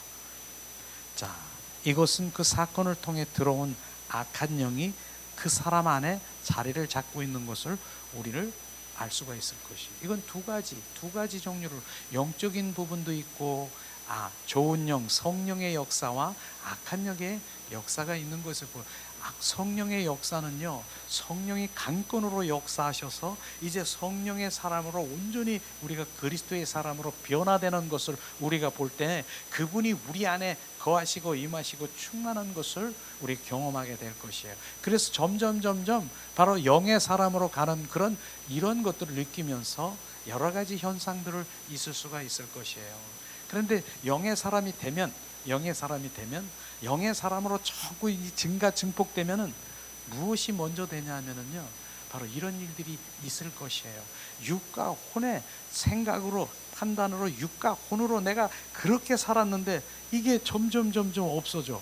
자, 이것은 그 사건을 통해 들어온 악한 영이 그 사람 안에 자리를 잡고 있는 것을 우리를 알 수가 있을 것이. 이건 두 가지 종류를, 영적인 부분도 있고 좋은 영, 성령의 역사와 악한 영의 역사가 있는 것을 보여. 성령의 역사는요, 성령이 강권으로 역사하셔서 이제 성령의 사람으로 온전히 우리가 그리스도의 사람으로 변화되는 것을 우리가 볼 때 그분이 우리 안에 거하시고 임하시고 충만한 것을 우리 경험하게 될 것이에요. 그래서 점점 바로 영의 사람으로 가는 그런 이런 것들을 느끼면서 여러 가지 현상들을 있을 수가 있을 것이에요. 그런데 영의 사람이 되면 영의 사람으로 자꾸 증가 증폭되면은 무엇이 먼저 되냐 하면은요, 바로 이런 일들이 있을 것이에요. 육과 혼의 생각으로, 판단으로, 육과 혼으로 내가 그렇게 살았는데 이게 점점 없어져.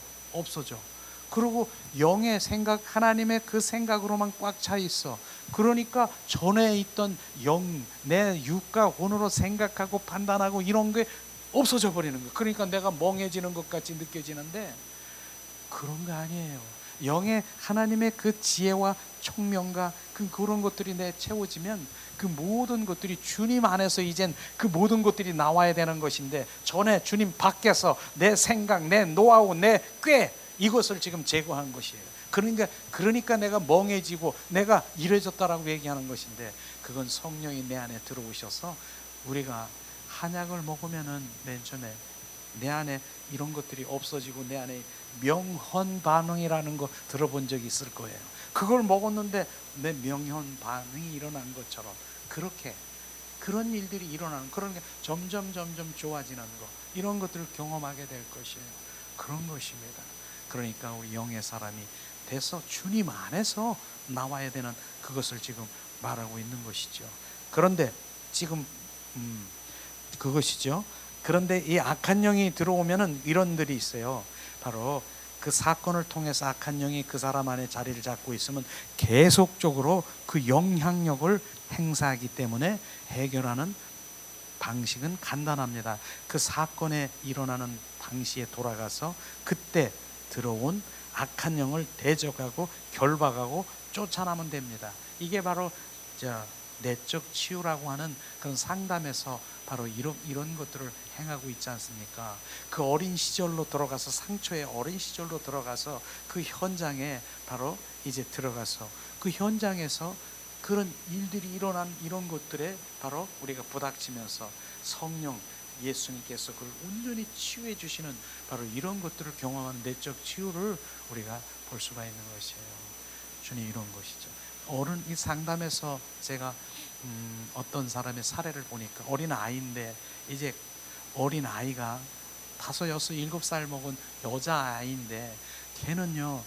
그리고 영의 생각, 하나님의 그 생각으로만 꽉 차 있어. 그러니까 전에 있던 영, 내 육과 혼으로 생각하고 판단하고 이런 게 없어져 버리는 거예요. 그러니까 내가 멍해지는 것 같이 느껴지는데 그런 거 아니에요. 영의 하나님의 그 지혜와 총명과 그런 것들이 내 채워지면 그 모든 것들이 주님 안에서 이젠 그 모든 것들이 나와야 되는 것인데, 전에 주님 밖에서 내 생각, 내 노하우, 내 꾀, 이것을 지금 제거한 것이에요. 그러니까 내가 멍해지고 내가 이래졌다라고 얘기하는 것인데, 그건 성령이 내 안에 들어오셔서, 우리가 한약을 먹으면은 맨 처음에 내 안에 이런 것들이 없어지고 내 안에 명현 반응이라는 거 들어본 적이 있을 거예요. 그걸 먹었는데 내 명현 반응이 일어난 것처럼 그런 일들이 일어나는, 그런 게 점점 좋아지는 거, 이런 것들을 경험하게 될 것이에요. 그런 것입니다. 그러니까 우리 영의 사람이 돼서 주님 안에서 나와야 되는 그것을 지금 말하고 있는 것이죠. 그런데 지금 그것이죠. 그런데 이 악한 영이 들어오면은 이런 들이 있어요. 바로 그 사건을 통해서 악한 영이 그 사람 안에 자리를 잡고 있으면 계속적으로 그 영향력을 행사하기 때문에 해결하는 방식은 간단합니다. 그 사건에 일어나는 당시에 돌아가서 그때 들어온 악한 영을 대적하고 결박하고 쫓아내면 됩니다. 이게 바로 내적 치유라고 하는 그런 상담에서 바로 이런 것들을 행하고 있지 않습니까? 그 어린 시절로 들어가서, 상처의 어린 시절로 들어가서 그 현장에 바로 이제 들어가서 그 현장에서 그런 일들이 일어난 이런 것들에 바로 우리가 부닥치면서 성령 예수님께서 그걸 온전히 치유해 주시는 바로 이런 것들을 경험한 내적 치유를 우리가 볼 수가 있는 것이에요. 주님, 이런 것이죠. 이 상담에서 제가 어떤 사람의 사례를 보니까, 어린 아이인데, 이제 어린 아이가 5, 6, 7살 먹은 여자아이인데, 걔는요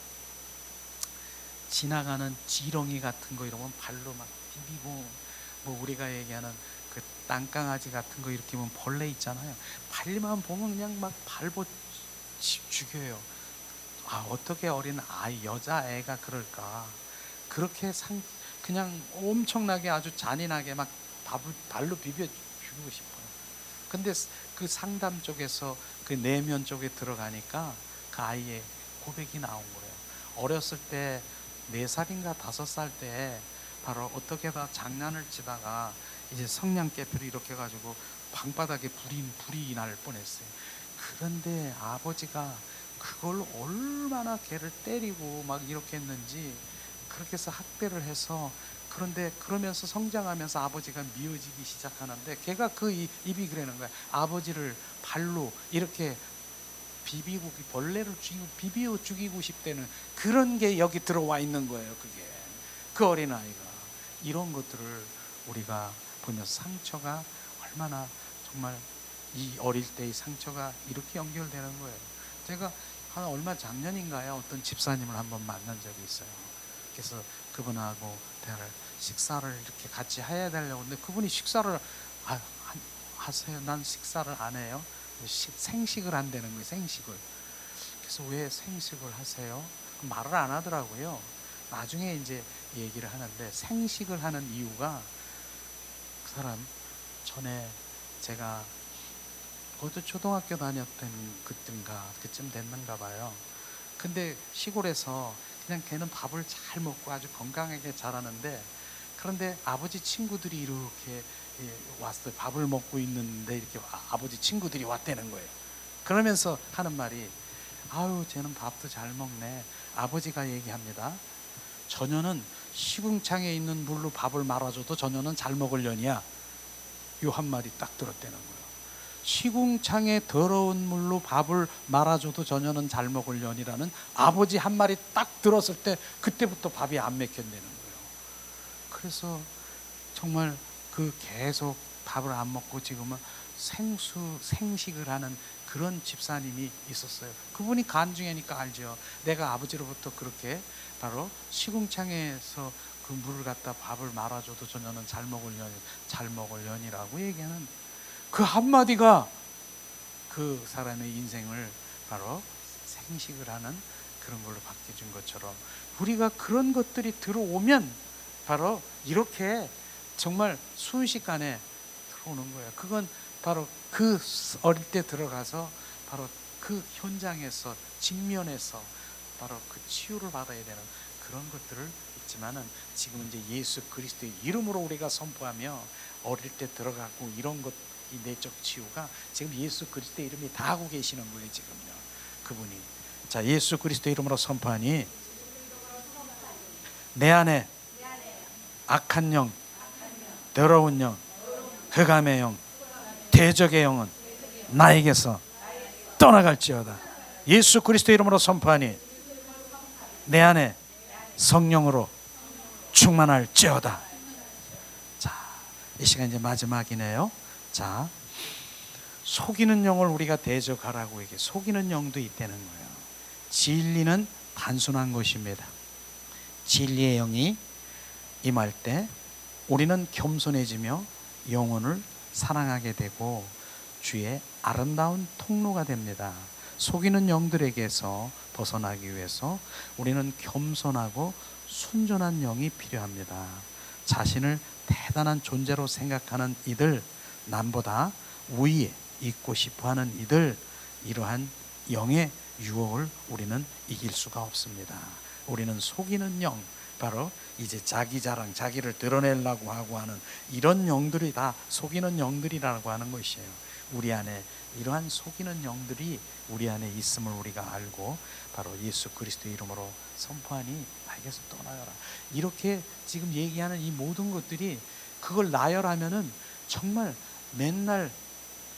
지나가는 지렁이 같은 거 이러면 발로 막 비비고, 뭐 우리가 얘기하는 그 땅강아지 같은 거 이렇게 보면 벌레 있잖아요, 발만 보면 그냥 막 밟고 죽여요. 어떻게 어린 아이, 여자애가 그럴까? 그렇게 그냥 엄청나게 아주 잔인하게 막 발로 비벼 죽이고 싶어요. 근데 그 상담 쪽에서 그 내면 쪽에 들어가니까 그 아이의 고백이 나온 거예요. 어렸을 때 4살인가 5살 때 바로 어떻게 다 장난을 치다가 이제 성냥개표를 이렇게 해가지고 방바닥에 불이 날 뻔했어요. 그런데 아버지가 그걸 얼마나 걔를 때리고 막 이렇게 했는지, 그렇게 해서 학대를 해서, 그런데 그러면서 성장하면서 아버지가 미워지기 시작하는데, 걔가 그 입이 그러는 거야. 아버지를 발로 이렇게 비비고, 벌레를 죽이고 비비고 죽이고 싶다는 그런 게 여기 들어와 있는 거예요. 그게 그 어린아이가 이런 것들을 우리가 보면서, 상처가 얼마나, 정말 이 어릴 때의 상처가 이렇게 연결되는 거예요. 제가 얼마 작년인가요, 어떤 집사님을 한번 만난 적이 있어요. 그래서 그분하고 대화를, 식사를 이렇게 같이 해야 되려고 하는데, 그분이 식사를 하세요. 난 식사를 안 해요. 생식을 한다는 거예요. 생식을. 그래서 왜 생식을 하세요? 말을 안 하더라고요. 나중에 이제 얘기를 하는데, 생식을 하는 이유가, 그 사람 전에 제가 그것도 초등학교 다녔던 그쯤 됐는가 봐요. 근데 시골에서 그냥 걔는 밥을 잘 먹고 아주 건강하게 자라는데, 그런데 아버지 친구들이 이렇게 왔어요. 밥을 먹고 있는데 이렇게 아버지 친구들이 왔다는 거예요. 그러면서 하는 말이, 아유 쟤는 밥도 잘 먹네. 아버지가 얘기합니다. 저녀는 시궁창에 있는 물로 밥을 말아줘도 저녀는 잘 먹으려니야. 요 한 마디 딱 들었다는 거예요. 시궁창에 더러운 물로 밥을 말아줘도 저녀는 잘 먹으려니라는 아버지 한 말이 딱 들었을 때, 그때부터 밥이 안 먹혔다는 거예요. 그래서 정말 계속 밥을 안 먹고 지금은 생식을 하는 그런 집사님이 있었어요. 그분이 간증하니까 알죠. 내가 아버지로부터 그렇게 바로 시궁창에서 그 물을 갖다 밥을 말아줘도 저녀는 잘 먹으려니라고 얘기하는 그 한마디가 그 사람의 인생을 바로 생식을 하는 그런 걸로 바뀌어진 것처럼, 우리가 그런 것들이 들어오면 바로 이렇게 정말 순식간에 들어오는 거예요. 그건 바로 그 어릴 때 들어가서 바로 그 현장에서 직면해서 바로 그 치유를 받아야 되는 그런 것들을 있지만은, 지금은 이제 예수 그리스도의 이름으로 우리가 선포하며 어릴 때 들어가고 이런 것, 이 내적 치유가 지금 예수 그리스도의 이름이 다 하고 계시는 거예요. 지금요, 그분이. 자, 예수 그리스도의 이름으로 선포하니 내 안에 악한 영, 더러운 영, 흑암의 영, 대적의 영은 나에게서 떠나갈지어다. 예수 그리스도의 이름으로 선포하니 내 안에 성령으로 충만할지어다. 자, 이 시간 이제 마지막이네요. 자, 속이는 영을 우리가 대적하라고 얘기해. 속이는 영도 있다는 거예요. 진리는 단순한 것입니다. 진리의 영이 임할 때 우리는 겸손해지며 영혼을 사랑하게 되고 주의 아름다운 통로가 됩니다. 속이는 영들에게서 벗어나기 위해서 우리는 겸손하고 순전한 영이 필요합니다. 자신을 대단한 존재로 생각하는 이들, 남보다 우위에 있고 싶어하는 이들, 이러한 영의 유혹을 우리는 이길 수가 없습니다. 우리는 속이는 영, 바로 이제 자기 자랑, 자기를 드러내려고 하고 하는 이런 영들이 다 속이는 영들이라고 하는 것이에요. 우리 안에 이러한 속이는 영들이 우리 안에 있음을 우리가 알고 바로 예수 그리스도의 이름으로 선포하니 나에게서 떠나가라. 이렇게 지금 얘기하는 이 모든 것들이 그걸 나열하면은 정말 맨날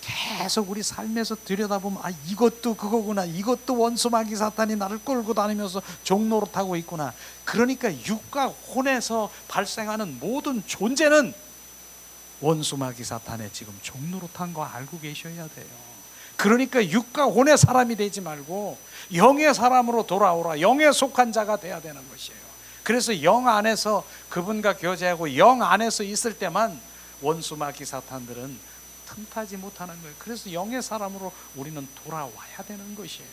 계속 우리 삶에서 들여다보면, 아, 이것도 그거구나, 이것도 원수마귀 사탄이 나를 끌고 다니면서 종노릇하고 있구나. 그러니까 육과 혼에서 발생하는 모든 존재는 원수마귀 사탄의 지금 종노릇한 거 알고 계셔야 돼요. 그러니까 육과 혼의 사람이 되지 말고 영의 사람으로 돌아오라. 영에 속한 자가 돼야 되는 것이에요. 그래서 영 안에서 그분과 교제하고 영 안에서 있을 때만 원수마귀 사탄들은 틈타지 못하는 거예요. 그래서 영의 사람으로 우리는 돌아와야 되는 것이에요.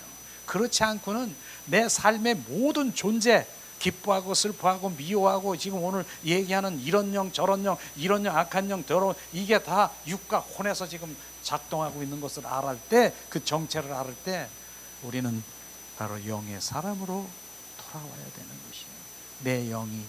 그렇지 않고는 내 삶의 모든 존재, 기뻐하고 슬퍼하고 미워하고 지금 오늘 얘기하는 이런 영 저런 영, 이런 영 악한 영 더러운, 이게 다 육과 혼에서 지금 작동하고 있는 것을 알을 때, 그 정체를 알을 때 우리는 바로 영의 사람으로 돌아와야 되는 것이에요. 내 영이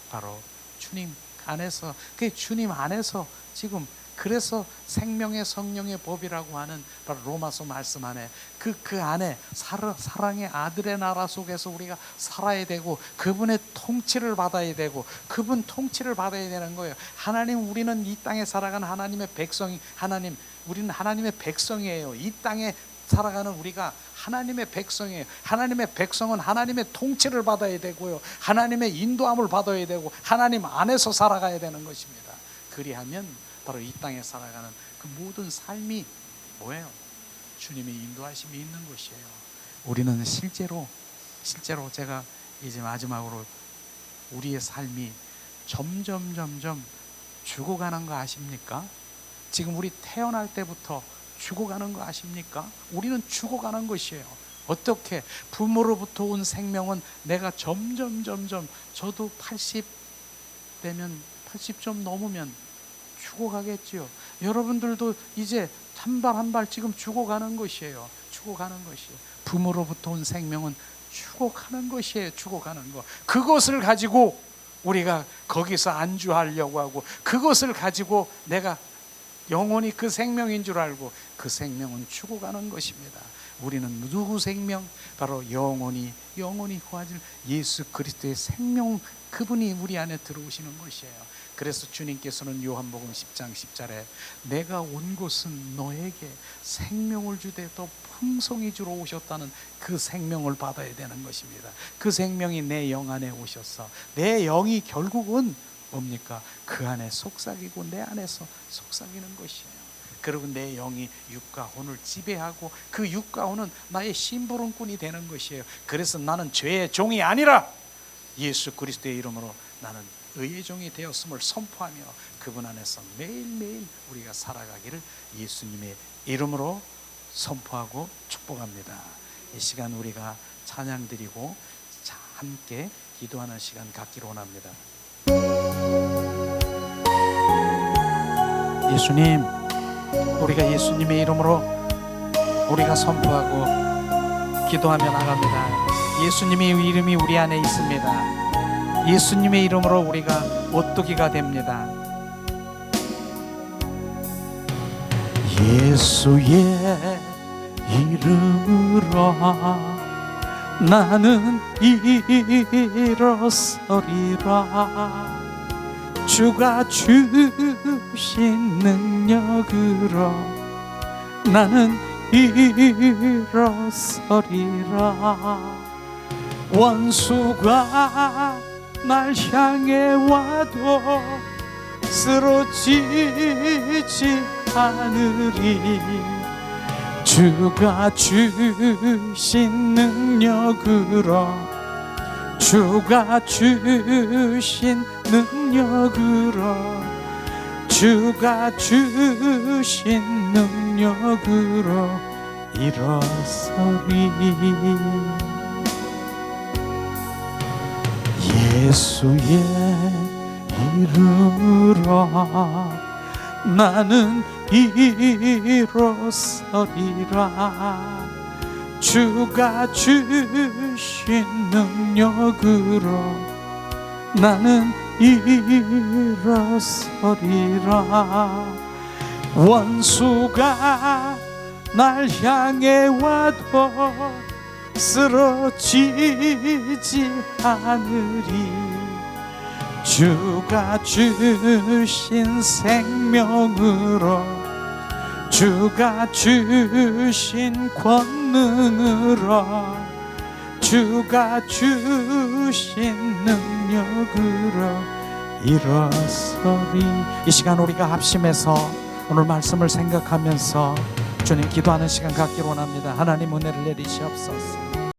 바로 주님 안에서, 그 주님 안에서 지금, 그래서 생명의 성령의 법이라고 하는 바로 로마서 말씀 안에 그 안에 사랑의 아들의 나라 속에서 우리가 살아야 되고 그분의 통치를 받아야 되고 그분 통치를 받아야 되는 거예요. 하나님, 우리는 이 땅에 살아가는 하나님의 백성이, 하나님, 우리는 하나님의 백성이에요. 이 땅에 살아가는 우리가 하나님의 백성이에요. 하나님의 백성은 하나님의 통치를 받아야 되고요, 하나님의 인도함을 받아야 되고 하나님 안에서 살아가야 되는 것입니다. 그리하면 바로 이 땅에 살아가는 그 모든 삶이 뭐예요? 주님의 인도하심이 있는 것이에요. 우리는 실제로 제가 이제 마지막으로 우리의 삶이 점점 죽어가는 거 아십니까? 지금 우리 태어날 때부터 죽어가는 거 아십니까? 우리는 죽어가는 것이에요. 어떻게? 부모로부터 온 생명은 내가 점점 저도 80 되면 80좀 넘으면 죽어가겠지요. 여러분들도 이제 한 발 지금 죽어가는 것이에요. 죽어가는 것이에요. 부모로부터 온 생명은 죽어가는 것이에요. 죽어가는 거. 그것을 가지고 우리가 거기서 안주하려고 하고 그것을 가지고 내가 영원히 그 생명인 줄 알고 그 생명은 죽어가는 것입니다. 우리는 누구 생명? 바로 영원히 구하질 예수 그리스도의 생명, 그분이 우리 안에 들어오시는 것이에요. 그래서 주님께서는 요한복음 10장 10절에 내가 온 곳은 너에게 생명을 주되 더 풍성히 주러 오셨다는 그 생명을 받아야 되는 것입니다. 그 생명이 내 영 안에 오셔서 내 영이 결국은 뭡니까? 그 안에 속삭이고 내 안에서 속삭이는 것이에요. 그리고 내 영이 육과 혼을 지배하고 그 육과 혼은 나의 심부름꾼이 되는 것이에요. 그래서 나는 죄의 종이 아니라 예수 그리스도의 이름으로 나는 의의 종이 되었음을 선포하며 그분 안에서 매일매일 우리가 살아가기를 예수님의 이름으로 선포하고 축복합니다. 이 시간 우리가 찬양 드리고 함께 기도하는 시간 갖기를 원합니다. 예수님, 우리가 예수님의 이름으로 우리가 선포하고 기도하며 나갑니다. 예수님의 이름이 우리 안에 있습니다. 예수님의 이름으로 우리가 오뚜기가 됩니다. 예수의 이름으로 나는 일어서리라. 주가 주신 능력으로 나는 일어서리라. 원수가 날 향해 와도 쓰러지지 않으리. 주가 주신 능력으로 주가 주신 능력으로 주가 주신 능력으로 일어서리. 예수의 이름으로 나는 일어서리라. 주가 주신 능력으로 나는 일어서리라. 원수가 날 향해 와도 쓰러지지 않으리. 주가 주신 생명으로 주가 주신 권능으로 주가 주신 능력으로 일어서리. 이 시간 우리가 합심해서 오늘 말씀을 생각하면서 주님 기도하는 시간 갖기를 원합니다. 하나님 은혜를 내리시옵소서.